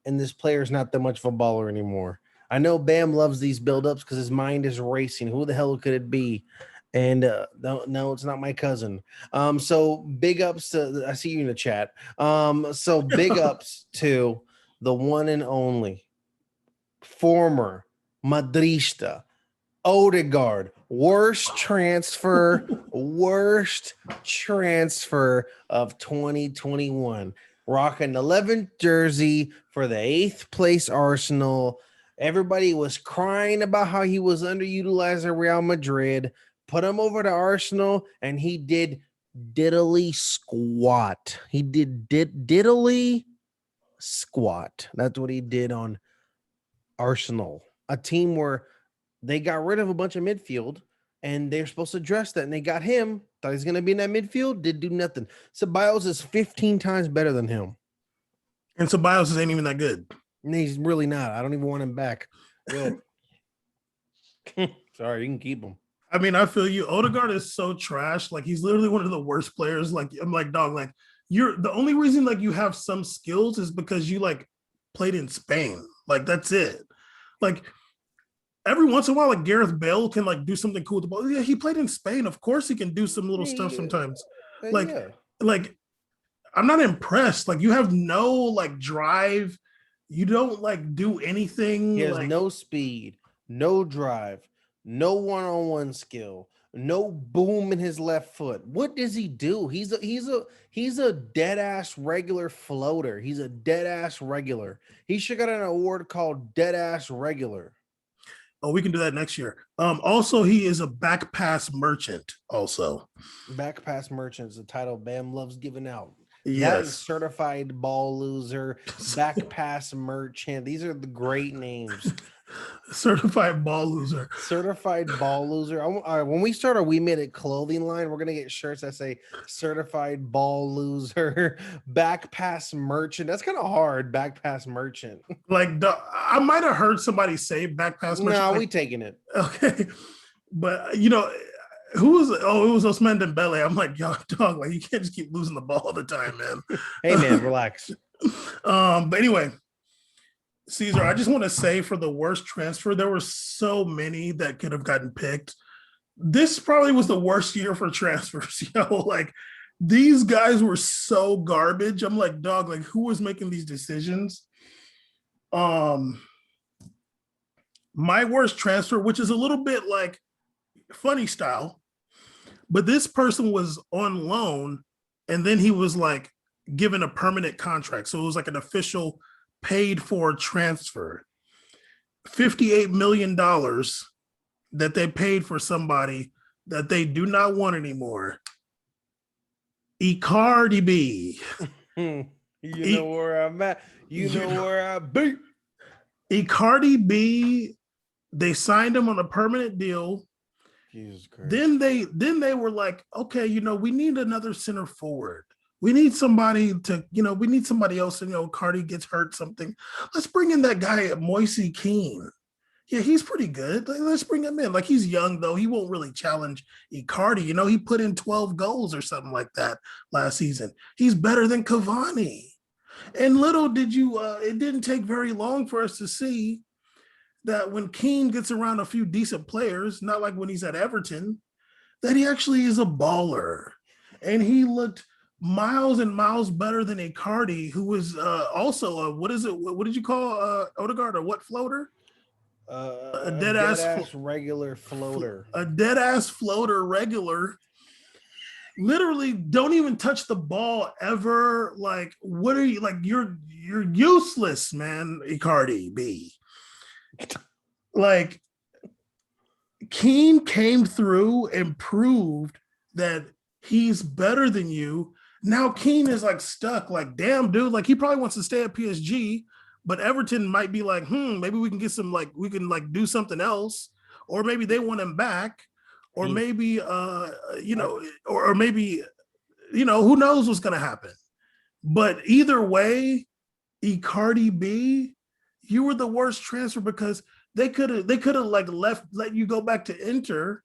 And this player's not that much of a baller anymore. I know Bam loves these buildups because his mind is racing. Who the hell could it be? And no, it's not my cousin. So big ups to, I see you in the chat. So big ups to the one and only former Madrista Odegaard, worst transfer of 2021. Rocking 11th jersey for the 8th place Arsenal. Everybody was crying about how he was underutilized at Real Madrid. Put him over to Arsenal, and he did diddly squat. He did diddly squat. That's what he did on Arsenal, a team where they got rid of a bunch of midfield, and they're supposed to address that, and they got him. Thought he's going to be in that midfield, did do nothing. Ceballos is 15 times better than him. And Ceballos ain't even that good. And he's really not. I don't even want him back. Good. Sorry, you can keep him. I mean, I feel you. Odegaard is so trash. Like, he's literally one of the worst players. Like, I'm like, dog, like, you're the only reason like you have some skills is because you like played in Spain. Like, that's it. Like, every once in a while, like Gareth Bale can like do something cool with the ball. Yeah, he played in Spain. Of course he can do some little stuff sometimes. Like I'm not impressed. Like, you have no like drive. You don't like do anything. He has like, no speed, no drive, no one-on-one skill, no boom in his left foot. What does he do? He's a dead ass regular floater. He's a dead ass regular. He should got an award called dead ass regular. Oh, we can do that next year. Also, he is a back pass merchant. Also, Back pass merchants, the title Bam loves giving out. That is yes. certified ball loser, back pass merchant. These are the great names. Certified ball loser. Certified ball loser. All right, when we start our We Made It clothing line, we're gonna get shirts that say certified ball loser, back pass merchant. That's kind of hard, back pass merchant. Like I might have heard somebody say back pass merchant. No, Like, we taking it. okay, but you know, who was? Oh, it was Osman Dembele. I'm like, yo, dog, like you can't just keep losing the ball all the time, man. Hey man, relax. But anyway, Caesar, I just want to say for the worst transfer, there were so many that could have gotten picked. This probably was the worst year for transfers, like these guys were so garbage. I'm like, dog, like who was making these decisions? Um, my worst transfer, which is a little bit like funny style, but this person was on loan and then he was like given a permanent contract. So it was like an official paid for transfer. $58 million that they paid for somebody that they do not want anymore. Icardi B. You know where I'm at. You know where I be. Icardi B, they signed him on a permanent deal. Jesus Christ. Then they were like, okay, we need another center forward. We need somebody to, we need somebody else. Cardi gets hurt, something. Let's bring in that guy at Moise Keane. Yeah, he's pretty good. Let's bring him in. Like, he's young, though. He won't really challenge Icardi. He put in 12 goals or something like that last season. He's better than Cavani. And little did you, it didn't take very long for us to see that when Keane gets around a few decent players, not like when he's at Everton, that he actually is a baller. And he looked miles and miles better than Icardi, who was also a, what is it? What did you call Odegaard, or what floater? A dead ass regular floater. A dead ass floater regular. Literally don't even touch the ball ever. Like, what are you, like, you're useless, man, Icardi B. Like, Keane came through and proved that he's better than you. Now Keane is like stuck, like, damn, dude, like he probably wants to stay at PSG, but Everton might be like, maybe we can get some, like, we can like do something else, or maybe they want him back, or maybe or maybe who knows what's gonna happen. But either way, Icardi B, you were the worst transfer, because they could have like let you go back to Inter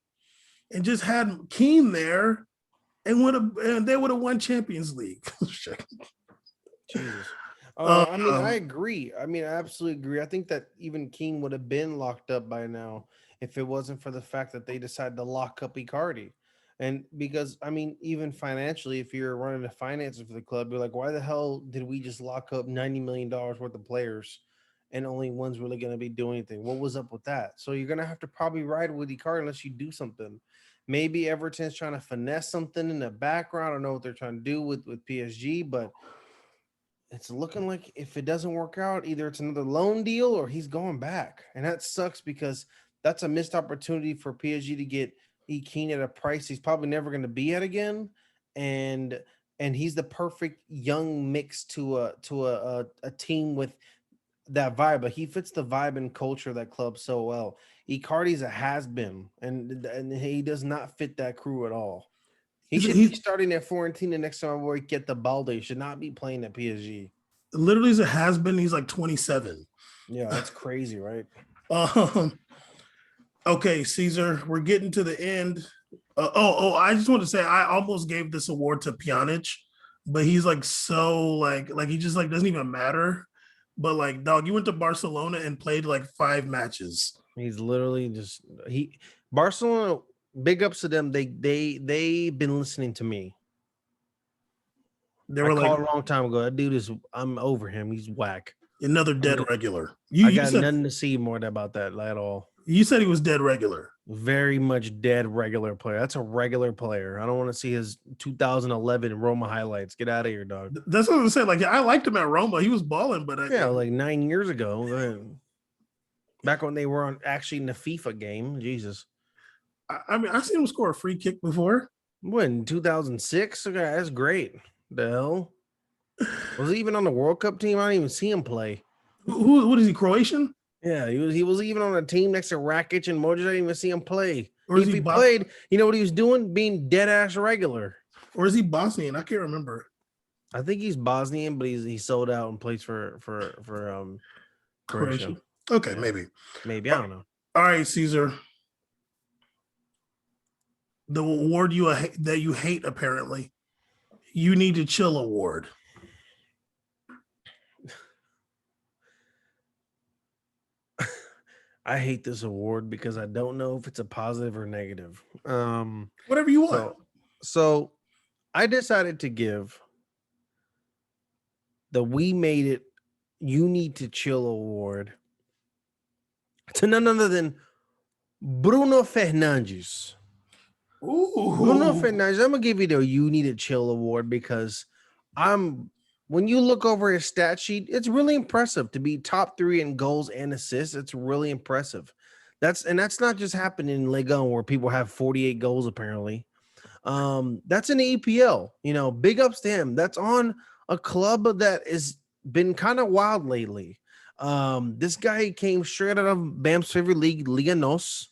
and just had Keane there and they would have won Champions League. Jesus. I agree. I absolutely agree. I think that even Keane would have been locked up by now if it wasn't for the fact that they decided to lock up Icardi. And because, even financially, if you're running the finances for the club, you're like, why the hell did we just lock up $90 million worth of players and only one's really going to be doing anything? What was up with that? So you're going to have to probably ride with Icardi unless you do something. Maybe Everton's trying to finesse something in the background. I don't know what they're trying to do with PSG, but it's looking like if it doesn't work out, either it's another loan deal or he's going back. And that sucks because that's a missed opportunity for PSG to get Keane at a price he's probably never going to be at again. And he's the perfect young mix to a team with that vibe, but he fits the vibe and culture of that club so well. Icardi's a has-been, and he does not fit that crew at all. He should be starting at Fiorentina next time we get the Balde. He should not be playing at PSG. Literally, is a has-been. He's like 27. Yeah, that's crazy, right? Okay, Caesar, we're getting to the end. I just want to say I almost gave this award to Pjanic, but he's like so like he just like doesn't even matter. But like, dog, you went to Barcelona and played like 5 matches. He's literally Barcelona. Big ups to them. They've been listening to me. They were like a long time ago. That dude I'm over him. He's whack. Another dead regular. I got nothing to see more about that at all. You said he was dead regular. Very much dead regular player. That's a regular player. I don't want to see his 2011 Roma highlights. Get out of here, dog. That's what I'm saying. Like, I liked him at Roma. He was balling, but like 9 years ago. Back when they were actually in the FIFA game. Jesus. I mean, I've seen him score a free kick before. When 2006? Okay, that's great. The hell? Was he even on the World Cup team? I didn't even see him play. What is he, Croatian? Yeah, he was even on a team next to Rakic and Modric. I didn't even see him play. Or is If he he played, you know what he was doing? Being dead ass regular. Or is he Bosnian? I can't remember. I think he's Bosnian, but he sold out and plays for Croatia. Okay, Yeah. maybe. I don't know. All right, Caesar. The award that you hate, apparently. You Need to Chill award. I hate this award because I don't know if it's a positive or negative. Whatever you want. So I decided to give the We Made It You Need to Chill award to none other than Bruno Fernandes. Ooh. Bruno Fernandes, I'm gonna give you the You Need to Chill award because when you look over his stat sheet, it's really impressive to be top 3 in goals and assists. It's really impressive. That's not just happening in Ligue 1 where people have 48 goals apparently. That's an EPL. Big ups to him. That's on a club that has been kind of wild lately. This guy came straight out of Bam's favorite league, Liga NOS.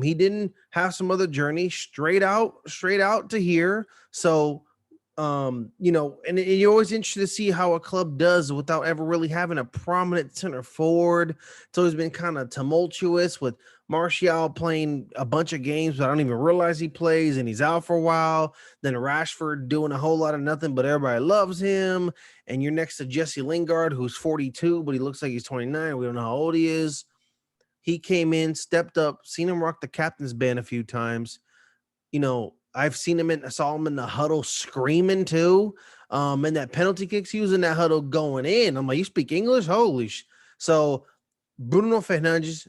He didn't have some other journey, straight out to here. So and you're always interested to see how a club does without ever really having a prominent center forward. It's always been kind of tumultuous with Martial playing a bunch of games, but I don't even realize he plays and he's out for a while. Then Rashford doing a whole lot of nothing, but everybody loves him. And you're next to Jesse Lingard, who's 42, but he looks like he's 29. We don't know how old he is. He came in, stepped up, seen him rock the captain's band a few times. I've seen him saw him in the huddle screaming too. And that penalty kicks, he was in that huddle going in. I'm like, you speak English? Holy So Bruno Fernandes,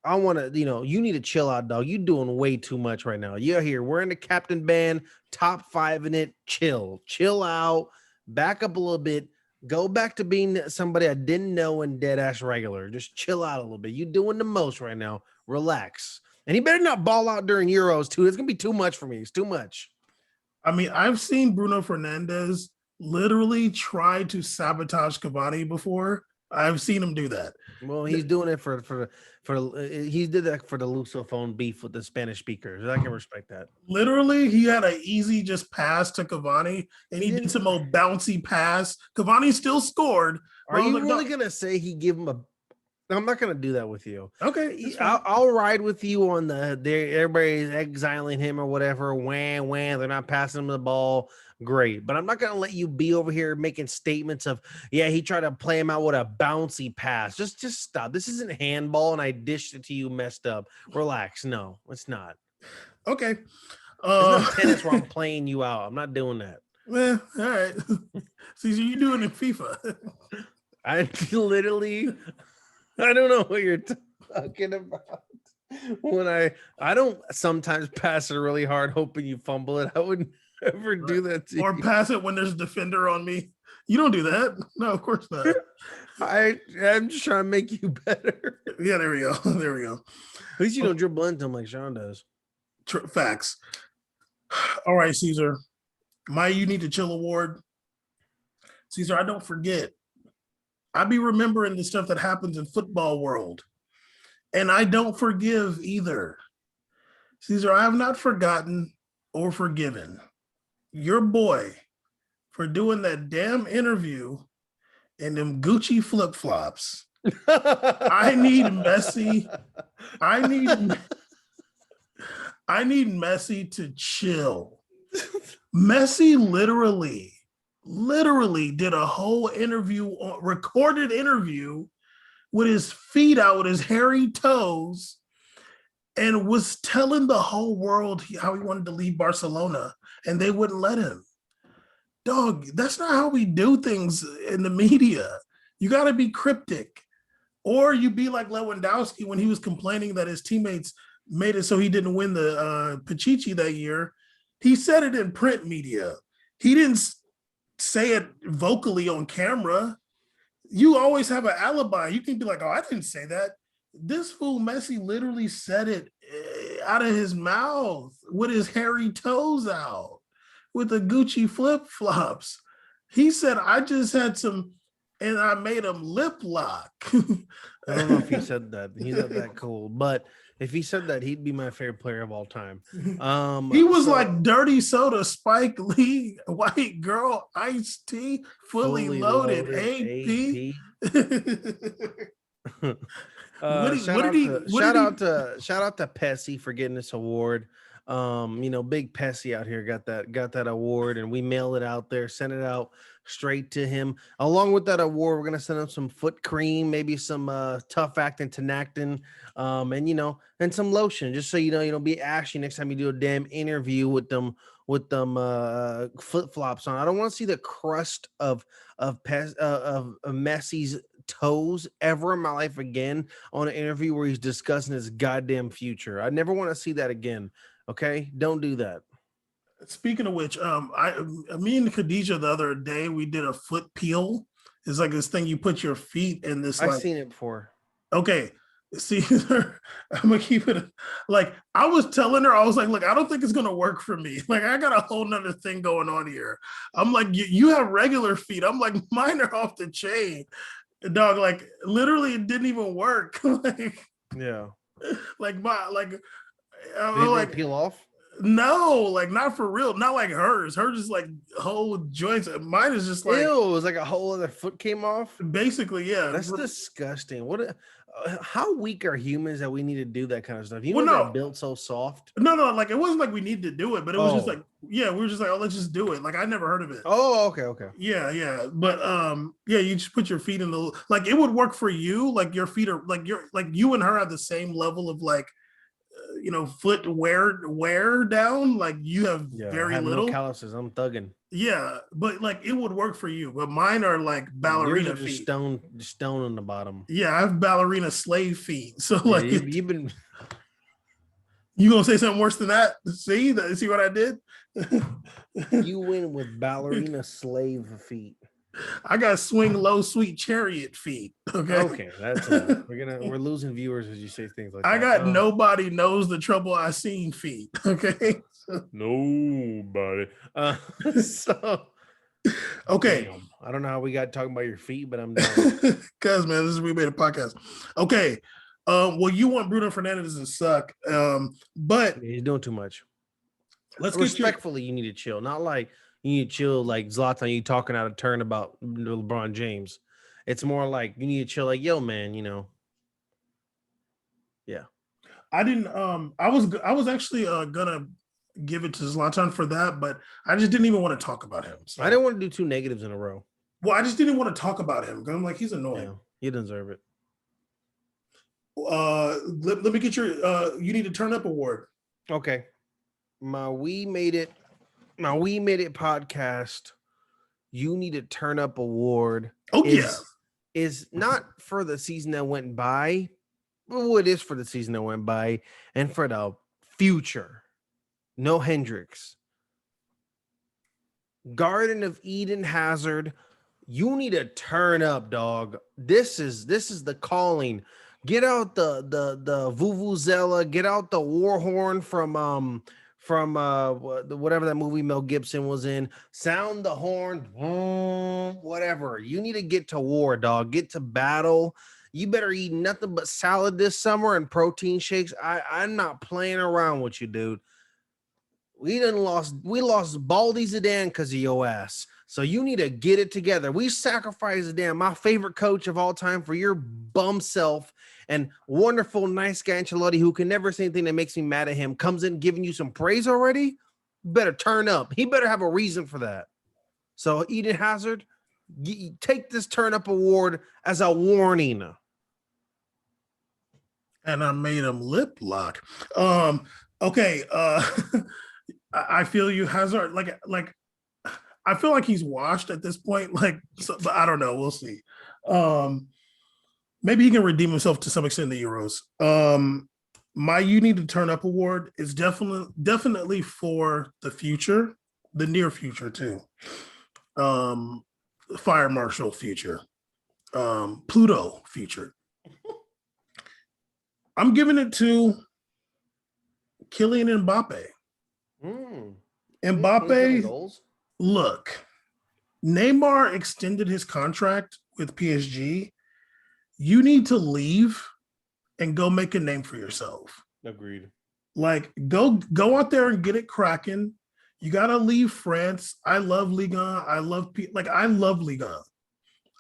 I want to, you need to chill out, dog. You're doing way too much right now. You're here. We're in the captain band, top 5 in it. Chill out, back up a little bit. Go back to being somebody I didn't know and dead ass regular. Just chill out a little bit. You're doing the most right now. Relax. And he better not ball out during Euros too. It's gonna be too much for me. It's too much. I mean, I've seen Bruno Fernandes literally try to sabotage Cavani before. I've seen him do that. Well, he's doing it for he did that for the Lusophone beef with the Spanish speakers. I can respect that. Literally, he had an easy just pass to Cavani, and he did some old bouncy pass. Cavani still scored. Are you really gonna say he give him a? I'm not gonna do that with you. Okay, I'll ride with you on everybody's exiling him or whatever. Wham, they're not passing him the ball. Great, but I'm not gonna let you be over here making statements of he tried to play him out with a bouncy pass. Just stop. This isn't handball, and I dished it to you messed up. Relax. No, it's not. Okay. It's not tennis where I'm playing you out. I'm not doing that. All right. See, so you're doing it in FIFA. I literally. I don't know what you're talking about. When I don't sometimes pass it really hard, hoping you fumble it. I wouldn't ever do that to or you. Pass it when there's a defender on me. You don't do that. No, of course not. I'm just trying to make you better. Yeah, there we go. There we go. At least you don't dribble into him like Sean does. Facts. All right, Caesar. My You Need to Chill award. Caesar, I don't forget. I be remembering the stuff that happens in football world. And I don't forgive either. Caesar, I have not forgotten or forgiven your boy for doing that damn interview in them Gucci flip-flops. I need Messi. I need Messi to chill. Messi literally did a whole recorded interview with his feet out, with his hairy toes, and was telling the whole world how he wanted to leave Barcelona, and they wouldn't let him. Dog, that's not how we do things in the media. You got to be cryptic, or you be like Lewandowski when he was complaining that his teammates made it so he didn't win the Pichichi that year. He said it in print media. He didn't say it vocally on camera. You always have an alibi. You can be like, oh, I didn't say that. this fool Messi literally said it out of his mouth with his hairy toes out, with the Gucci flip flops. He said, "I just had some, and I made him lip lock." I don't know if he said that. He's not that cool, but if he said that, he'd be my favorite player of all time. He was like Dirty Soda, Spike Lee, White Girl, Iced Tea, fully loaded, AP. AP. What did he? Shout out to Pessy for getting this award. Big Pessy out here got that award, and we mailed it out there, sent it out straight to him. Along with that award, we're gonna send him some foot cream, maybe some tough actin, Tinactin, and some lotion, just so you don't be ashy next time you do a damn interview with them flip flops on. I don't want to see the crust of Messi's toes ever in my life again on an interview where he's discussing his goddamn future. I never want to see that again. Okay, don't do that. Speaking of which, me and Khadijah the other day we did a foot peel. It's like this thing you put your feet in this. I've seen it before. Okay, see, I'm gonna keep it like I was telling her. I was like, look, I don't think it's gonna work for me. Like I got a whole nother thing going on here. I'm like, you have regular feet. I'm like, mine are off the chain, dog. Like literally, it didn't even work. Like yeah, like my. Did they peel off? No, like not for real. Not like hers. Hers is like whole joints. Mine is just like, ew, it was like a whole other foot came off. Basically, yeah. That's disgusting. How weak are humans that we need to do that kind of stuff? You built so soft. No, like it wasn't like we needed to do it, but it was just like, yeah, we were just like, oh, let's just do it. Like I never heard of it. Oh, okay. Yeah. But yeah, you just put your feet in the like it would work for you. Like your feet are like you and her have the same level of like foot wear down. Like you have very little no calluses. I'm thugging. Yeah, but like it would work for you. But mine are like ballerina feet. Stone on the bottom. Yeah, I have ballerina slave feet. So like you've been. You gonna say something worse than that? See what I did? You win with ballerina slave feet. I got swing low sweet chariot feet. Okay, that's enough. We're losing viewers as you say things like that. I got nobody knows the trouble I seen feet. Okay, nobody. So okay. Damn. I don't know how we got talking about your feet, but I'm done. Cause man, we made a podcast. Okay. Well, you want Bruno Fernandes to suck. But he's doing too much. Let's respectfully, you need to chill. Not like you need to chill like Zlatan, you talking out of turn about LeBron James. It's more like you need to chill, like, yo, man, Yeah. I didn't I was actually gonna give it to Zlatan for that, but I just didn't even want to talk about him. So. I didn't want to do two negatives in a row. Well, I just didn't want to talk about him because I'm like, he's annoying. Yeah, he deserve it. Let me get your you need to turn up award. Okay. My We Made It podcast, you need to turn up award. Is not for the season that went by, but it is for the season that went by and for the future. No Hendricks. Garden of Eden Hazard, you need to turn up, dog. This is the calling. Get out the vuvuzela, get out the war horn from whatever that movie Mel Gibson was in. Sound the horn, whatever. You need to get to war, dog. Get to battle. You better eat nothing but salad this summer and protein shakes. I'm not playing around with you, dude. We lost Baldy Zidane because of your ass. So you need to get it together. We sacrificed Zidane, my favorite coach of all time, for your bum self. And wonderful, nice guy Ancelotti, who can never say anything that makes me mad at him, comes in giving you some praise already. You better turn up. He better have a reason for that. So Eden Hazard, take this turn up award as a warning. And I made him lip lock. Okay. I feel you, Hazard. Like I feel like he's washed at this point. Like, but I don't know. We'll see. Maybe he can redeem himself to some extent in the Euros. My You Need to Turn Up award is definitely for the future, the near future too. Fire Marshal future, Pluto future. I'm giving it to Kylian Mbappe. 27 Mbappe, goals. look, Neymar extended his contract with PSG. You need to leave and go make a name for yourself. Agreed. Like, go out there and get it cracking. You gotta leave France. I love Ligue 1. I love Ligue 1.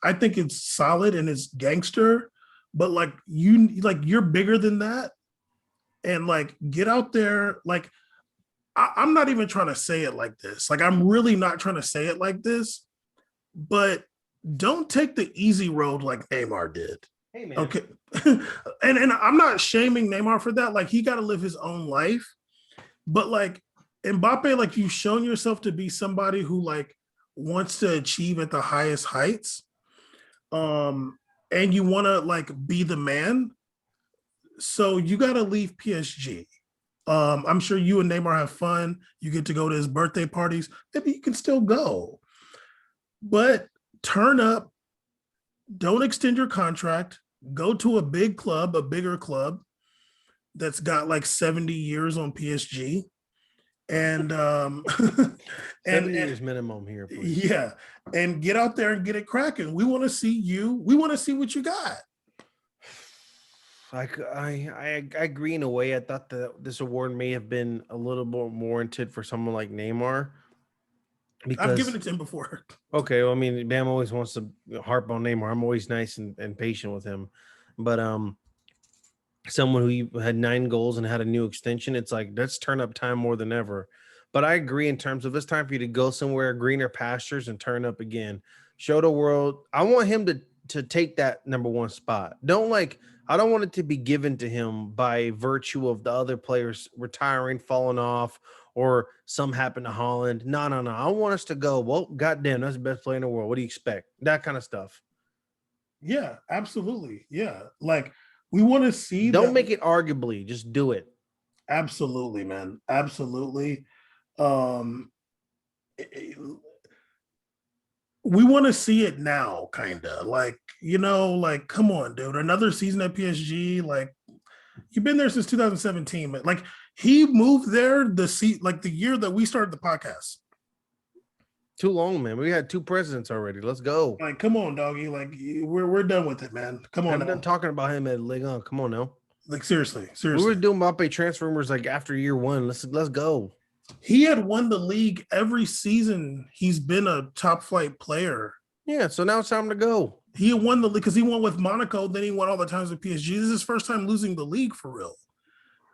I think it's solid and it's gangster, but you're bigger than that. And like get out there. Like I'm not even trying to say it like this. Like I'm really not trying to say it like this, but don't take the easy road like Neymar did. Hey man. Okay. and I'm not shaming Neymar for that. Like he got to live his own life. But like Mbappe, like you've shown yourself to be somebody who like wants to achieve at the highest heights. And you want to like be the man. So you got to leave PSG. I'm sure you and Neymar have fun. You get to go to his birthday parties. Maybe you can still go. But turn up, don't extend your contract, go to a big club, a bigger club that's got like 70 years on PSG. And 70 years minimum here, please. Yeah. And get out there and get it cracking. We want to see you. We want to see what you got. I agree in a way. I thought that this award may have been a little more warranted for someone like Neymar. Because I've given it to him before. Okay, well, I mean, Bam always wants to harp on Neymar. I'm always nice and patient with him. But someone who had 9 goals and had a new extension, it's like that's turn up time more than ever. But I agree in terms of it's time for you to go somewhere greener pastures and turn up again. Show the world. I want him to take that number 1 spot. I don't want it to be given to him by virtue of the other players retiring, falling off, or some happen to Holland. No. I want us to go, well, goddamn, that's the best player in the world. What do you expect? That kind of stuff. Yeah, absolutely. Yeah. Like we want to see. Don't make it arguably, just do it. Absolutely, man. Absolutely. We want to see it now, kind of like, like, come on, dude, another season at PSG. Like you've been there since 2017, but like he moved there the year that we started the podcast. Too long, man. We had 2 presidents already. Let's go. Like, come on, doggy. Like we're done with it, man. Come on. I'm done talking about him at Ligue 1. Come on now. Like seriously. We were doing Mbappe transfer rumors like after year 1. Let's go. He had won the league every season. He's been a top flight player. Yeah, so now it's time to go. He won the league because he won with Monaco. Then he won all the times with PSG. This is his first time losing the league for real.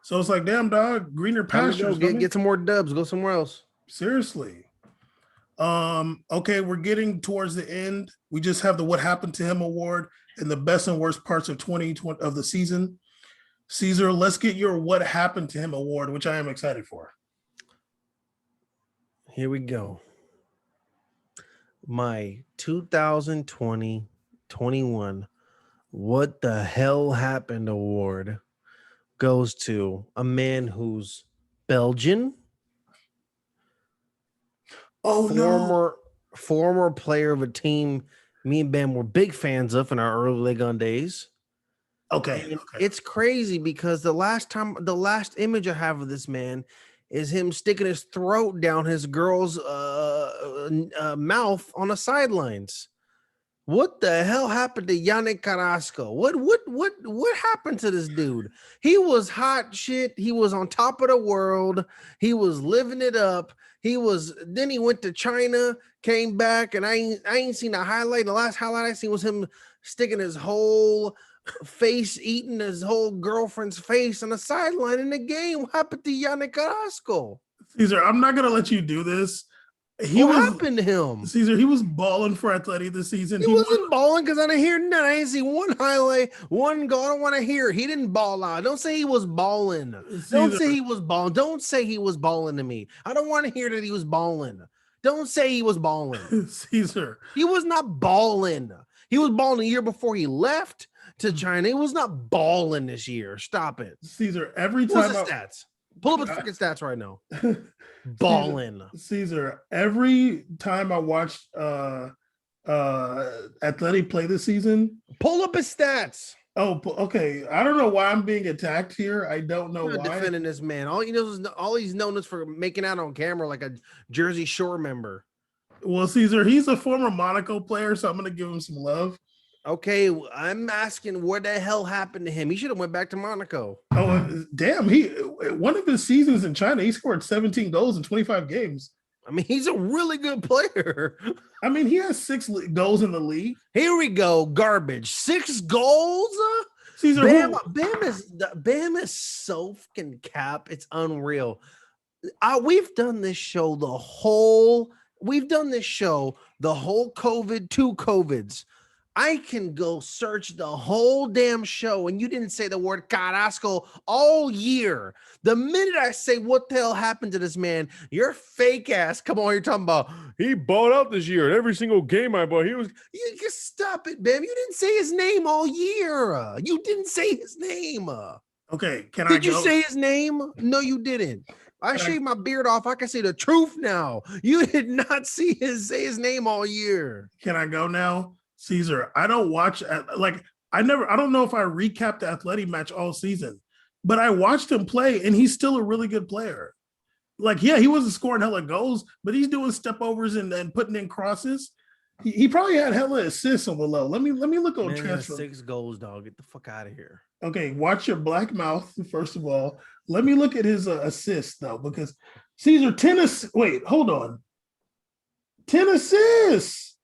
So it's like, damn, dog, greener pastures. Get some more dubs. Go somewhere else. Seriously. Okay, we're getting towards the end. We just have the What Happened to Him award and the best and worst parts of 2020 of the season. Caesar, let's get your What Happened to Him award, which I am excited for. Here we go. My 2020-21 What the Hell Happened award goes to a man who's Belgian. Former player of a team me and Ben were big fans of in our early Ligue 1 days. Okay. It's crazy because the last image I have of this man is him sticking his throat down his girl's mouth on the sidelines. What the hell happened to Yannick Carrasco? What happened to this dude? He was hot shit. He was on top of the world. He was living it up. Then he went to China, came back, and I ain't seen a highlight. The last highlight I seen was him sticking his whole face, eating his whole girlfriend's face on the sideline in the game. What happened to Yannick Carrasco? Caesar, I'm not gonna let you do this. What happened to him? Caesar, he was balling for Atleti this season. He wasn't balling because I didn't hear none. I didn't see one highlight, one goal. I don't want to hear it. He didn't ball out. Don't say he was balling. Don't say he was balling. Don't say he was balling to me. I don't want to hear that he was balling. Don't say he was balling. Caesar. He was not balling. He was balling the year before he left to China. He was not balling this year. Stop it. Caesar, every time stats. Pull up the freaking stats right now. Balling. Caesar, every time I watched Atleti play this season. Pull up his stats. Okay. I don't know why I'm being attacked here. I don't know You're not why. defending this man. All he's known is for making out on camera like a Jersey Shore member. Well, Caesar, he's a former Monaco player, so I'm going to give him some love. Okay, I'm asking what the hell happened to him. He should have went back to Monaco. Oh, damn. One of his seasons in China, he scored 17 goals in 25 games. I mean, he's a really good player. I mean, he has goals in the league. Here we go. Garbage. 6 goals? Caesar, Bam is so fucking cap. It's unreal. We've done this show the whole COVID, 2 COVIDs. I can go search the whole damn show, and you didn't say the word Carrasco all year. The minute I say what the hell happened to this man, your fake ass, come on, you're talking about he bought out this year. And every single game I bought, you just stop it, man. You didn't say his name all year. You didn't say his name. Okay, Did you say his name? No, you didn't. I shaved my beard off. I can say the truth now. You did not say his name all year. Can I go now? Caesar, I don't watch I don't know if I recapped the Athletic match all season, but I watched him play and he's still a really good player. Like, yeah, he wasn't scoring hella goals, but he's doing step overs and putting in crosses. He probably had hella assists on the low. Let me look on transfer. 6 goals, dog. Get the fuck out of here. Okay, watch your black mouth, first of all. Let me look at his assists, though, because Caesar, 10 assists. Wait, hold on. 10 assists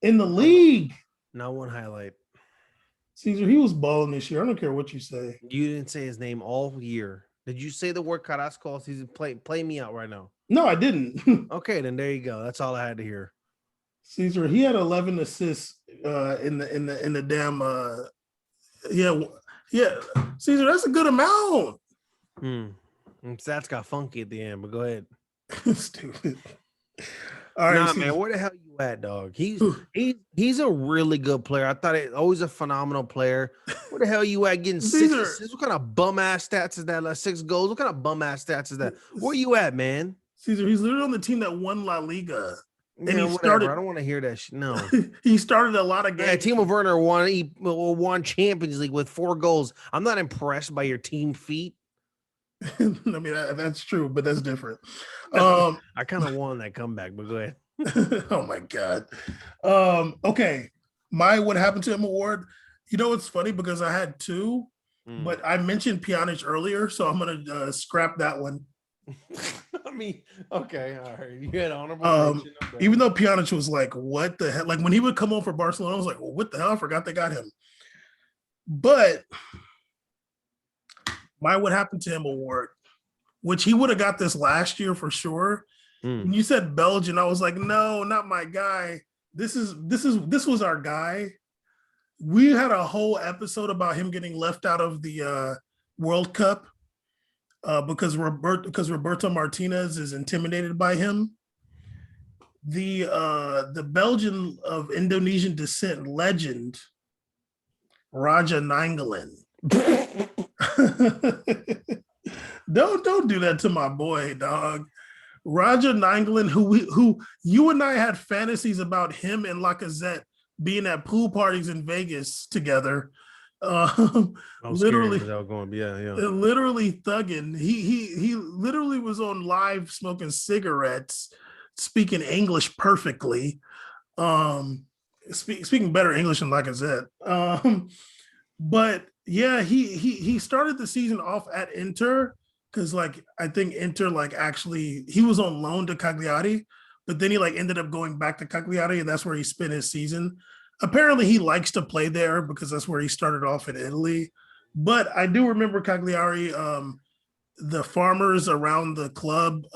in the league. Not one highlight. Caesar, he was balling this year. I don't care what you say. You didn't say his name all year. Did you say the word Carrasco all season? Play me out right now. No, I didn't. Okay, then there you go. That's all I had to hear. Caesar, he had 11 assists in the damn yeah. Caesar, that's a good amount. Stats got funky at the end, but go ahead. Stupid. All right, nah, man, where the hell you at, dog? He's a really good player. I thought always a phenomenal player. Where the hell you at getting 6 assists? What kind of bum ass stats is that? Like 6 goals? What kind of bum ass stats is that? Where you at, man? Caesar, he's literally on the team that won La Liga. And he started. I don't want to hear that shit. No, he started a lot of games. Yeah, Timo Werner won Champions League with 4 goals. I'm not impressed by your team feat. I mean, that's true, but that's different. I kind of won that comeback, but go ahead. Oh my God. Okay. My What Happened to Him award. You know, it's funny because I had 2, but I mentioned Pjanic earlier, so I'm going to scrap that one. I mean, okay, all right. You had honorable mention. Okay. Even though Pjanic was like, what the hell? Like when he would come on for Barcelona, I was like, well, what the hell? I forgot they got him. But my What Happened to Him award, which he would have got this last year for sure. When you said Belgian, I was like, no, not my guy. This was our guy. We had a whole episode about him getting left out of the World Cup because Roberto Martinez is intimidated by him. The Belgian of Indonesian descent legend, Raja Nainggolan. Don't do that to my boy, dog. Raja Nainggolan, who you and I had fantasies about him and Lacazette being at pool parties in Vegas together. Literally thugging. He literally was on live smoking cigarettes, speaking English perfectly. Speaking better English than Lacazette. But yeah, he started the season off at Inter. Because I think Inter actually he was on loan to Cagliari, but then he ended up going back to Cagliari, and that's where he spent his season. Apparently, he likes to play there because that's where he started off in Italy. But I do remember Cagliari. The farmers around the club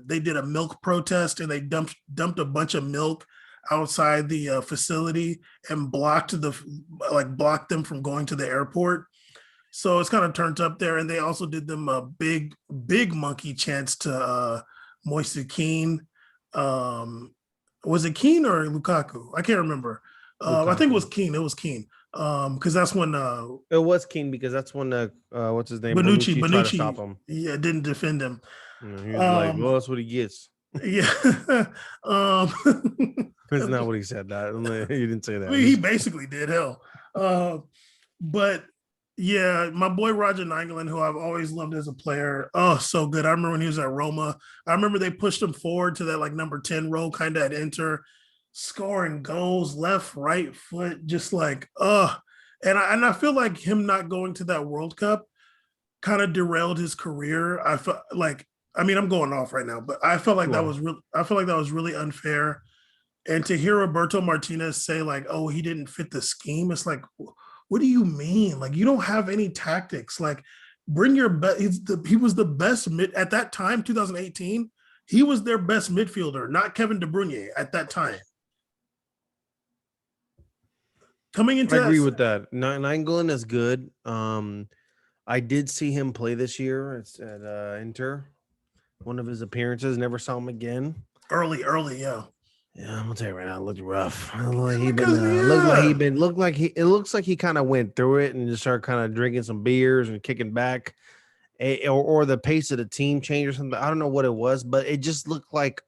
they did a milk protest, and they dumped a bunch of milk outside the facility and blocked them from going to the airport. So it's kind of turned up there, and they also did them a big monkey chants to Moise Kean. Was it Kean or Lukaku? I can't remember. I think it was Kean. It was Kean because that's when it was Kean because that's when what's his name Bonucci tried to stop him. Yeah, didn't defend him. He was like, well, that's what he gets. Yeah. That's not what he said. That he didn't say that. I mean, he basically did. Hell. Uh, but yeah, my boy Roger Nainggolan, who I've always loved as a player. Oh, so good. I remember when he was at Roma. I remember they pushed him forward to that like number 10 role, kind of at Inter, scoring goals left, right foot, just like, and I feel like him not going to that World Cup kind of derailed his career. I felt like, I mean, I'm going off right now, but I felt like You that are. was real. I felt like that was really unfair. And to hear Roberto Martinez say like, "Oh, he didn't fit the scheme," it's like, what do you mean? Like, you don't have any tactics. Like, bring your best. He was the best mid at that time, 2018. He was their best midfielder, not Kevin De Bruyne at that time. Coming I into that, agree with that. Nainggolan is good. I did see him play this year. It's at Inter. One of his appearances. Never saw him again. early, yeah. Yeah, I'm gonna tell you right now, it looked rough. Looked like he been Because looked like he yeah, been looked like he it looks like he kind of went through it and just started kind of drinking some beers and kicking back. Or the pace of the team changed or something. I don't know what it was, but it just looked like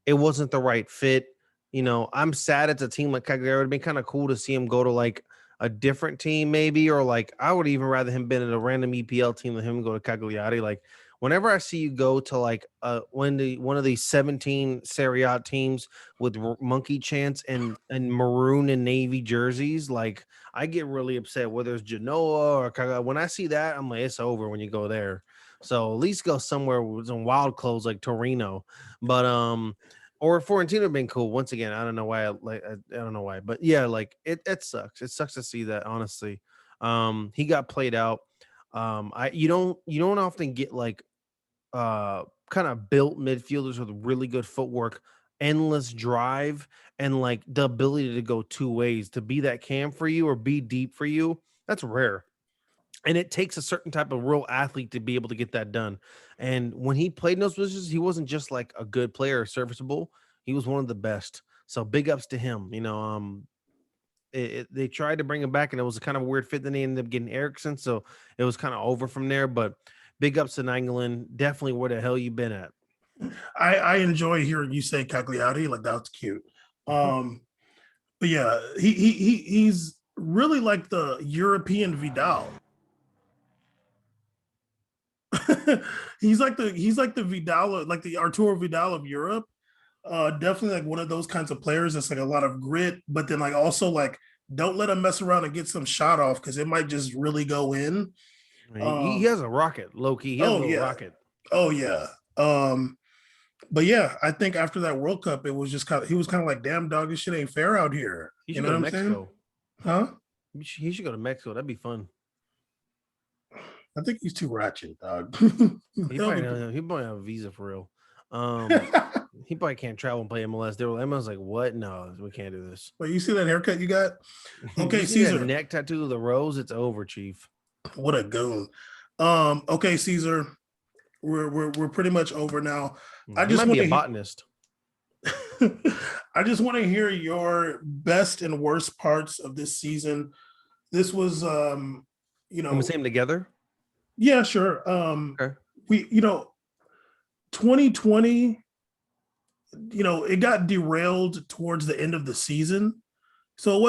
it wasn't the right fit. I'm sad it's a team like Cagliari. It would have been kind of cool to see him go to like a different team, maybe, or like I would even rather him been in a random EPL team than him go to Cagliari. Like whenever I see you one of these 17 Serie A teams with monkey chants and maroon and navy jerseys, like I get really upset. Whether it's Genoa or Cagliari, when I see that, I'm like, it's over when you go there. So at least go somewhere with some wild clothes like Torino, but or Florentino been cool. Once again, I don't know why. I don't know why, but yeah, like it sucks. It sucks to see that. Honestly, he got played out. You don't often get like kind of built midfielders with really good footwork, endless drive, and like the ability to go two ways to be that cam for you or be deep for you. That's rare. And it takes a certain type of real athlete to be able to get that done. And when he played in those positions, he wasn't just like a good player or serviceable. He was one of the best. So big ups to him. They tried to bring him back, and it was a kind of a weird fit. Then they ended up getting Erickson, so it was kind of over from there. But big ups to Nainggolan. Definitely where the hell you been at. I enjoy hearing you say Cagliari. Like that's cute. Um, but yeah, he's really like the European Vidal. He's like the Vidal, like the Arturo Vidal of Europe. Definitely like one of those kinds of players that's like a lot of grit, but then like also like don't let him mess around and get some shot off because it might just really go in. He Um, has a rocket, low key. He has a oh little yeah, rocket. oh yeah. But yeah, I think after that World Cup, it was just kind of he was kind of like, damn dog, this shit ain't fair out here. He You should know go what to I'm saying? Mexico. Huh? He should go to Mexico. That'd be fun. I think he's too ratchet, dog. He He'll probably be. don't, he probably have a visa for real. Um, he probably can't travel and play MLS. They were MLS like, what? No, we can't do this. But you see that haircut you got? You Okay, see that Caesar. neck tattoo of the rose? It's over, Chief. What a goon. Okay, Caesar. We're pretty much over now. I He just might be want a to botanist. I just want to hear your best and worst parts of this season. This was you I'm gonna know, say them together. yeah, sure. Okay. We 2020, it got derailed towards the end of the season. So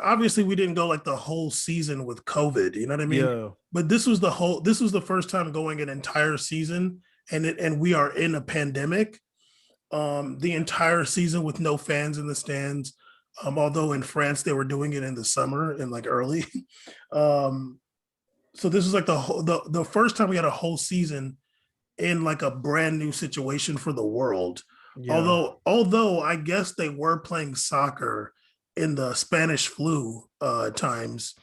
obviously we didn't go like the whole season with COVID, you know what I mean? Yeah. But this was the first time going an entire season and we are in a pandemic. The entire season with no fans in the stands. Although in France they were doing it in the summer and like early. um, so this was like the first time we had a whole season in like a brand new situation for the world. Yeah. Although I guess they were playing soccer in the Spanish flu times.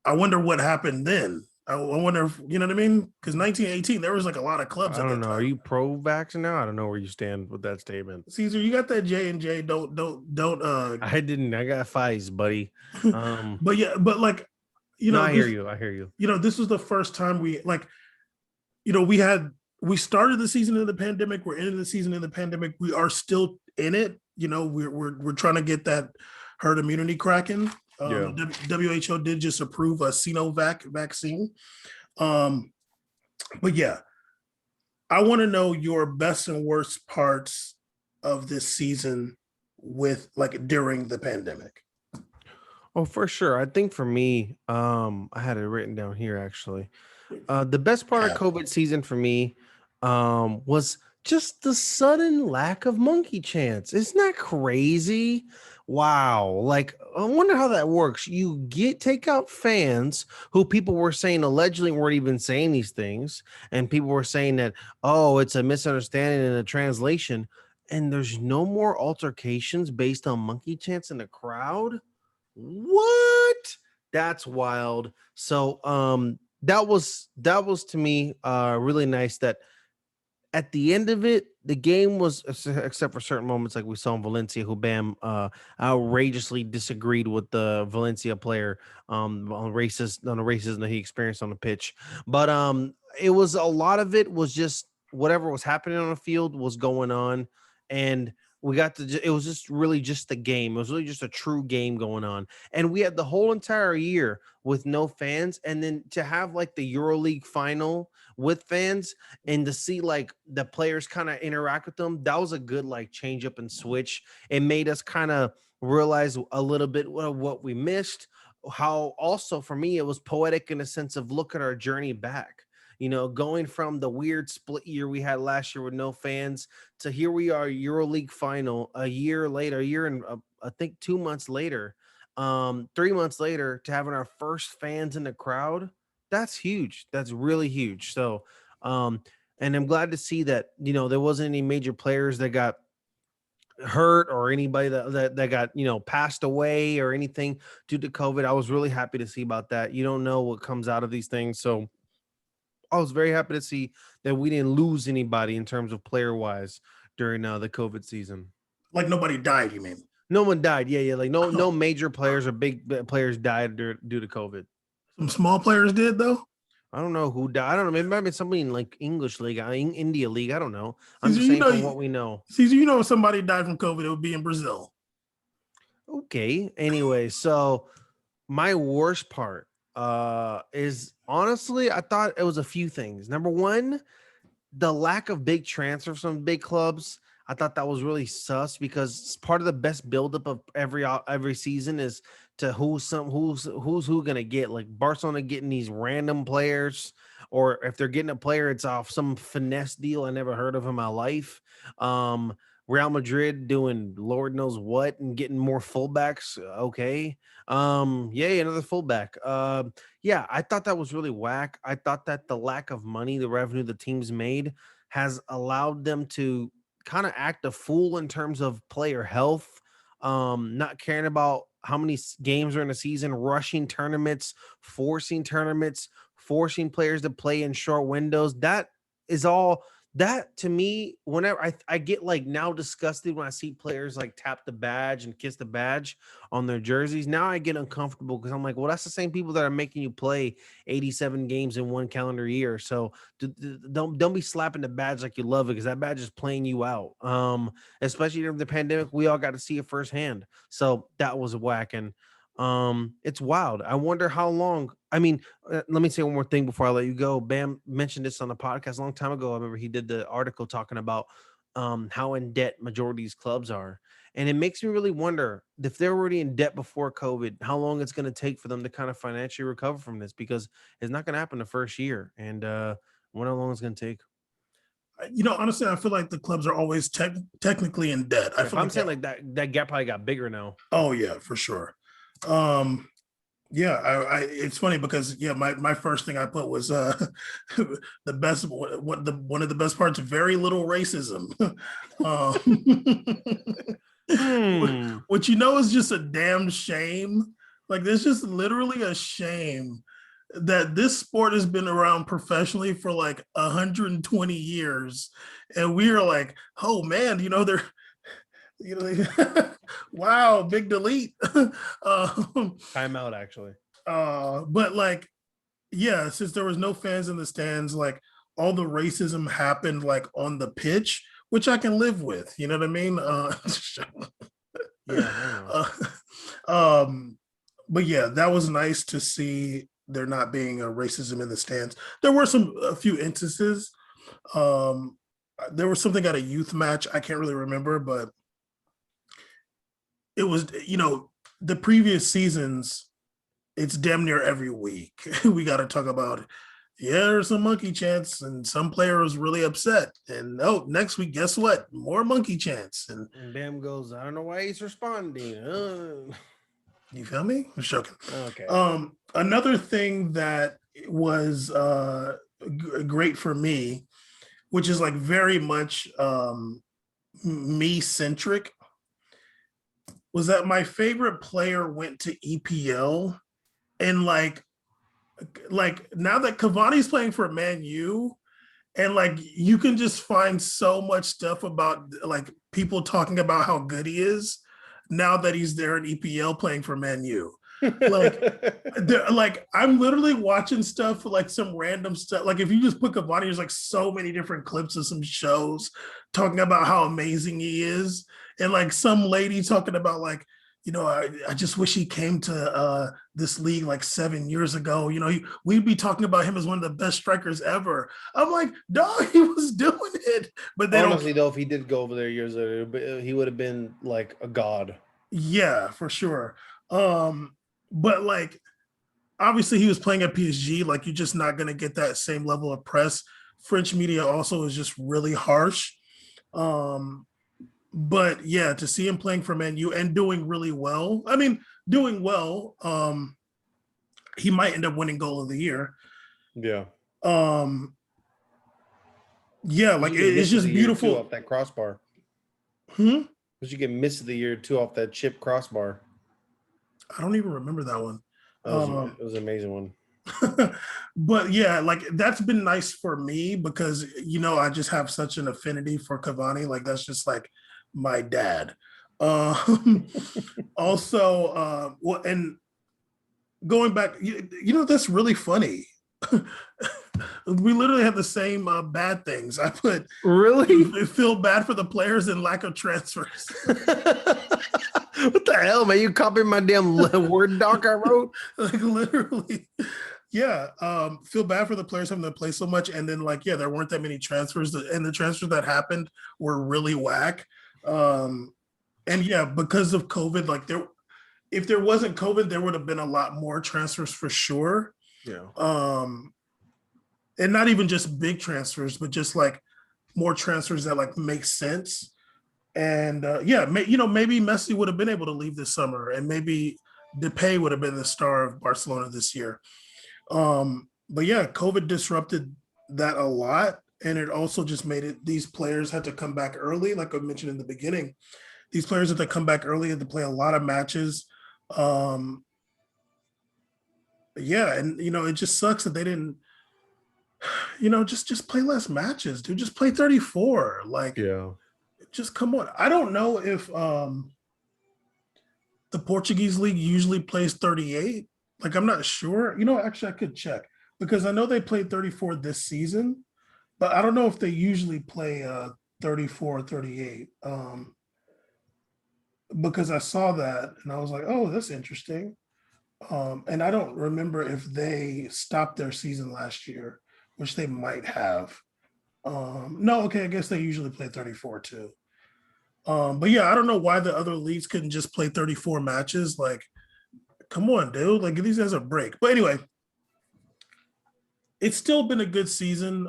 I wonder what happened then. I wonder if you know what I mean? Because 1918, there was like a lot of clubs I at don't that know. Are time. you pro-vax now? I don't know where you stand with that statement. Caesar, you got that J&J. Don't I didn't. I got Pfizer, buddy. Um, but yeah, but like, no, I hear this, you. I hear you. this was the first time we like, we started the season in the pandemic. We're in the season in the pandemic. We are still in it. We're trying to get that herd immunity cracking. Yeah. WHO did just approve a Sinovac vaccine. Um, but yeah, I want to know your best and worst parts of this season with like during the pandemic. Oh, for sure. I think for me, I had it written down here actually. The best part of Have COVID season for me was just the sudden lack of monkey chance. Isn't that crazy? Wow. Like, I wonder how that works. You take out fans who people were saying allegedly weren't even saying these things, and people were saying that, oh, it's a misunderstanding in a translation, and there's no more altercations based on monkey chance in the crowd. What? That's wild. So that was to me really nice that at the end of it, the game was except for certain moments like we saw in Valencia, who Bam outrageously disagreed with the Valencia player on the racism that he experienced on the pitch. But it was a lot of it was just whatever was happening on the field was going on, and we got to it was just really just the game. It was really just a true game going on. And we had the whole entire year with no fans, and then to have like the EuroLeague final with fans and to see like the players kind of interact with them, that was a good like change up and switch. It made us kind of realize a little bit of what we missed. How also for me it was poetic in a sense of look at our journey back. Going from the weird split year we had last year with no fans to here we are, EuroLeague final a year later, a year and I think 2 months later, 3 months later, to having our first fans in the crowd. That's huge. That's really huge. So, um, and I'm glad to see that, there wasn't any major players that got hurt or anybody that got, passed away or anything due to COVID. I was really happy to see about that. You don't know what comes out of these things. So I was very happy to see that we didn't lose anybody in terms of player wise during the COVID season. like nobody died, you mean? No one died. Yeah, yeah. Like no Oh, major players or big players died due to COVID. some small players did though. I don't know who died. I don't know. Maybe it might be somebody in like English league, India league. I don't know. I'm Caesar, just saying from what we know. If somebody died from COVID, it would be in Brazil. Okay. Anyway, so my worst part is honestly, I thought it was a few things. Number one, the lack of big transfers from big clubs. I thought that was really sus because part of the best buildup of every season is to who's who gonna get, like Barcelona getting these random players, or if they're getting a player, it's off some finesse deal I never heard of in my life. Um, Real Madrid doing Lord knows what and getting more fullbacks. Okay. Yay, another fullback. Yeah, I thought that was really whack. I thought that the lack of money, the revenue the teams made, has allowed them to kind of act a fool in terms of player health, not caring about how many games are in a season, tournaments, forcing players to play in short windows. That is all that to me, whenever I get like now disgusted when I see players like tap the badge and kiss the badge on their jerseys. Now I get uncomfortable because I'm like, well, that's the same people that are making you play 87 games in one calendar year. So don't be slapping the badge like you love it, because that badge is playing you out. Especially during the pandemic, we all got to see it firsthand. So that was whack. And it's wild. I wonder how long. I mean, let me say one more thing before I let you go. Bam mentioned this on the podcast a long time ago. I remember he did the article talking about how in debt majority of these clubs are. And it makes me really wonder if they're already in debt before COVID, how long it's going to take for them to kind of financially recover from this, because it's not going to happen the first year. And wonder how long it's going to take. Honestly, I feel like the clubs are always technically in debt. I Yeah, feel but I'm like saying like that gap probably got bigger now. oh yeah, for sure. Um, yeah, it's funny because yeah, my first thing I put was the best what the one of the best parts, very little racism. Hmm. Which is just a damn shame. Like there's just literally a shame that this sport has been around professionally for like 120 years, and we are like, oh man, they're wow, big delete. Timeout, actually. But like, yeah, since there was no fans in the stands, like all the racism happened like on the pitch, which I can live with. You know what I mean? Yeah, I know. um, but yeah, that was nice to see there not being a racism in the stands. There were a few instances. Um, there was something at a youth match. I can't really remember, but it was, the previous seasons, it's damn near every week. We got to talk about, yeah, there's some monkey chants, and some player was really upset. And oh, next week, guess what? More monkey chants. And And Bam goes, I don't know why he's responding. you feel me? I'm joking. Okay. Another thing that was great for me, which is like very much me centric, was that my favorite player went to EPL, and like now that Cavani's playing for Man U, and like you can just find so much stuff about like people talking about how good he is now that he's there in EPL playing for Man U. Like like I'm literally watching stuff like some random stuff. Like if you just put Cavani, there's like so many different clips of some shows talking about how amazing he is, and like some lady talking about like, I just wish he came to this league like 7 years ago. We'd be talking about him as one of the best strikers ever. I'm like, dog, he was doing it, but they Honestly, don't. though, if he did go over there years later, he would have been like a god. Yeah, for sure. But like obviously he was playing at PSG. Like you're just not going to get that same level of press. French media also is just really harsh. Um, but yeah, to see him playing for Man U and doing really well. I mean, doing well. He might end up winning goal of the year. Yeah. Um, yeah, like You get it's miss of the just year too beautiful. off that crossbar. Hmm? Because you get miss of the year too off that chip crossbar. I don't even remember that one. It was an amazing one. But yeah, like that's been nice for me because I just have such an affinity for Cavani. Like that's just like my dad. Um, also, well, and going back, that's really funny. We literally have the same bad things. I put Really? feel bad for the players and lack of transfers. What the hell, man? You copied my damn Word doc I wrote? Like literally. Yeah, feel bad for the players having to play so much, and then like, yeah, there weren't that many transfers, and the transfers that happened were really whack. And yeah, because of COVID, like if there wasn't COVID, there would have been a lot more transfers for sure. Yeah. And not even just big transfers, but just like more transfers that like make sense. And yeah, maybe Messi would have been able to leave this summer, and maybe Depay would have been the star of Barcelona this year. But yeah, COVID disrupted that a lot. And it also just made it, these players had to come back early. Like I mentioned in the beginning, these players had to come back early, had to play a lot of matches. Um, yeah. And, it just sucks that they didn't, just play less matches, dude. Just play 34. Like, Yeah. just come on. I don't know if the Portuguese league usually plays 38. Like, I'm not sure. Actually, I could check because I know they played 34 this season, but I don't know if they usually play 34 or 38. Because I saw that and I was like, oh, that's interesting. And I don't remember if they stopped their season last year, which they might have. No, okay, I guess they usually play 34 too. But yeah, I don't know why the other leagues couldn't just play 34 matches. Like, come on, dude. Like, give these guys a break. But anyway, it's still been a good season.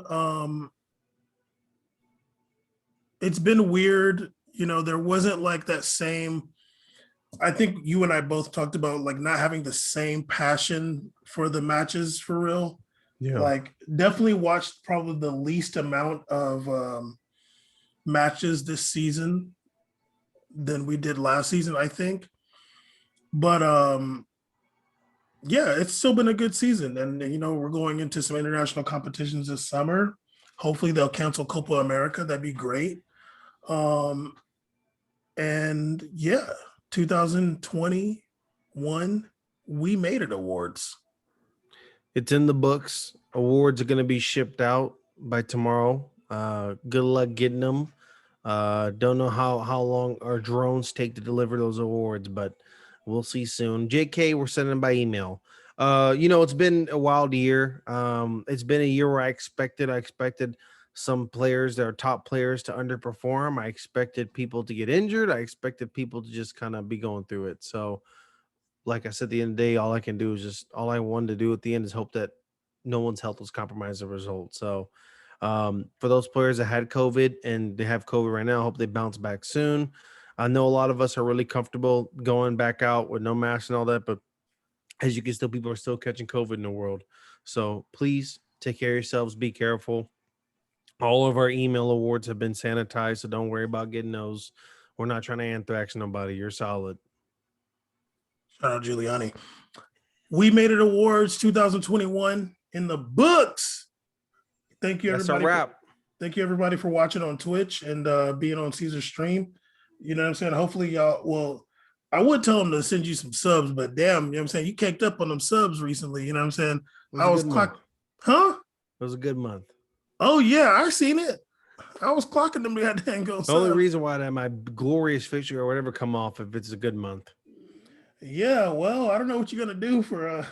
It's been weird. There wasn't like that same. I think you and I both talked about like not having the same passion for the matches for real. Yeah. Like, definitely watched probably the least amount of matches this season than we did last season, I think. But yeah, it's still been a good season. And we're going into some international competitions this summer. Hopefully they'll cancel Copa America. That'd be great. Um, and yeah, 2021, we made it awards. It's in the books. Awards are going to be shipped out by tomorrow. Good luck getting them. Don't know how long our drones take to deliver those awards, but we'll see soon. JK, we're sending them by email. It's been a wild year. It's been a year where I expected some players that are top players to underperform. I expected people to get injured. I expected people to just kind of be going through it. So like I said, at the end of the day, all I wanted to do at the end is hope that no one's health was compromised as a result. So for those players that had COVID and they have COVID right now, I hope they bounce back soon. I know a lot of us are really comfortable going back out with no mask and all that, but as you can still, people are still catching COVID in the world. So please take care of yourselves. Be careful. All of our email awards have been sanitized, so don't worry about getting those. We're not trying to anthrax nobody. You're solid. Shout out Giuliani. We Made It Awards 2021 in the books. Thank you, That's a everybody. wrap. Thank you, everybody, for watching on Twitch and being on Caesar's stream. You know what I'm saying? Hopefully, y'all. Well, I would tell them to send you some subs, but damn, you know what I'm saying? You kicked up on them subs recently. You know what I'm saying? I was clocked. Huh? It was a good month. Oh yeah, I seen it. I was clocking them goddamn go. The only reason why that my glorious fixture or whatever come off if it's a good month. Yeah, well, I don't know what you're gonna do for.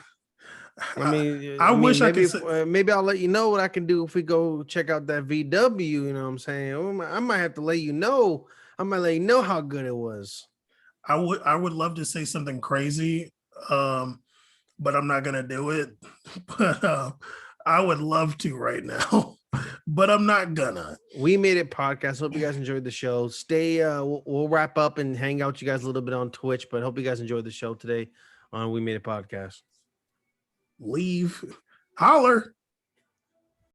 I wish maybe I could. Maybe I'll let you know what I can do if we go check out that VW. You know what I'm saying? I might have to let you know. I might let you know how good it was. I would love to say something crazy, but I'm not gonna do it. But I would love to right now, but I'm not gonna. We Made It podcast. Hope you guys enjoyed the show. Stay. We'll wrap up and hang out with you guys a little bit on Twitch, but hope you guys enjoyed the show today on We Made It podcast. Leave. Holler.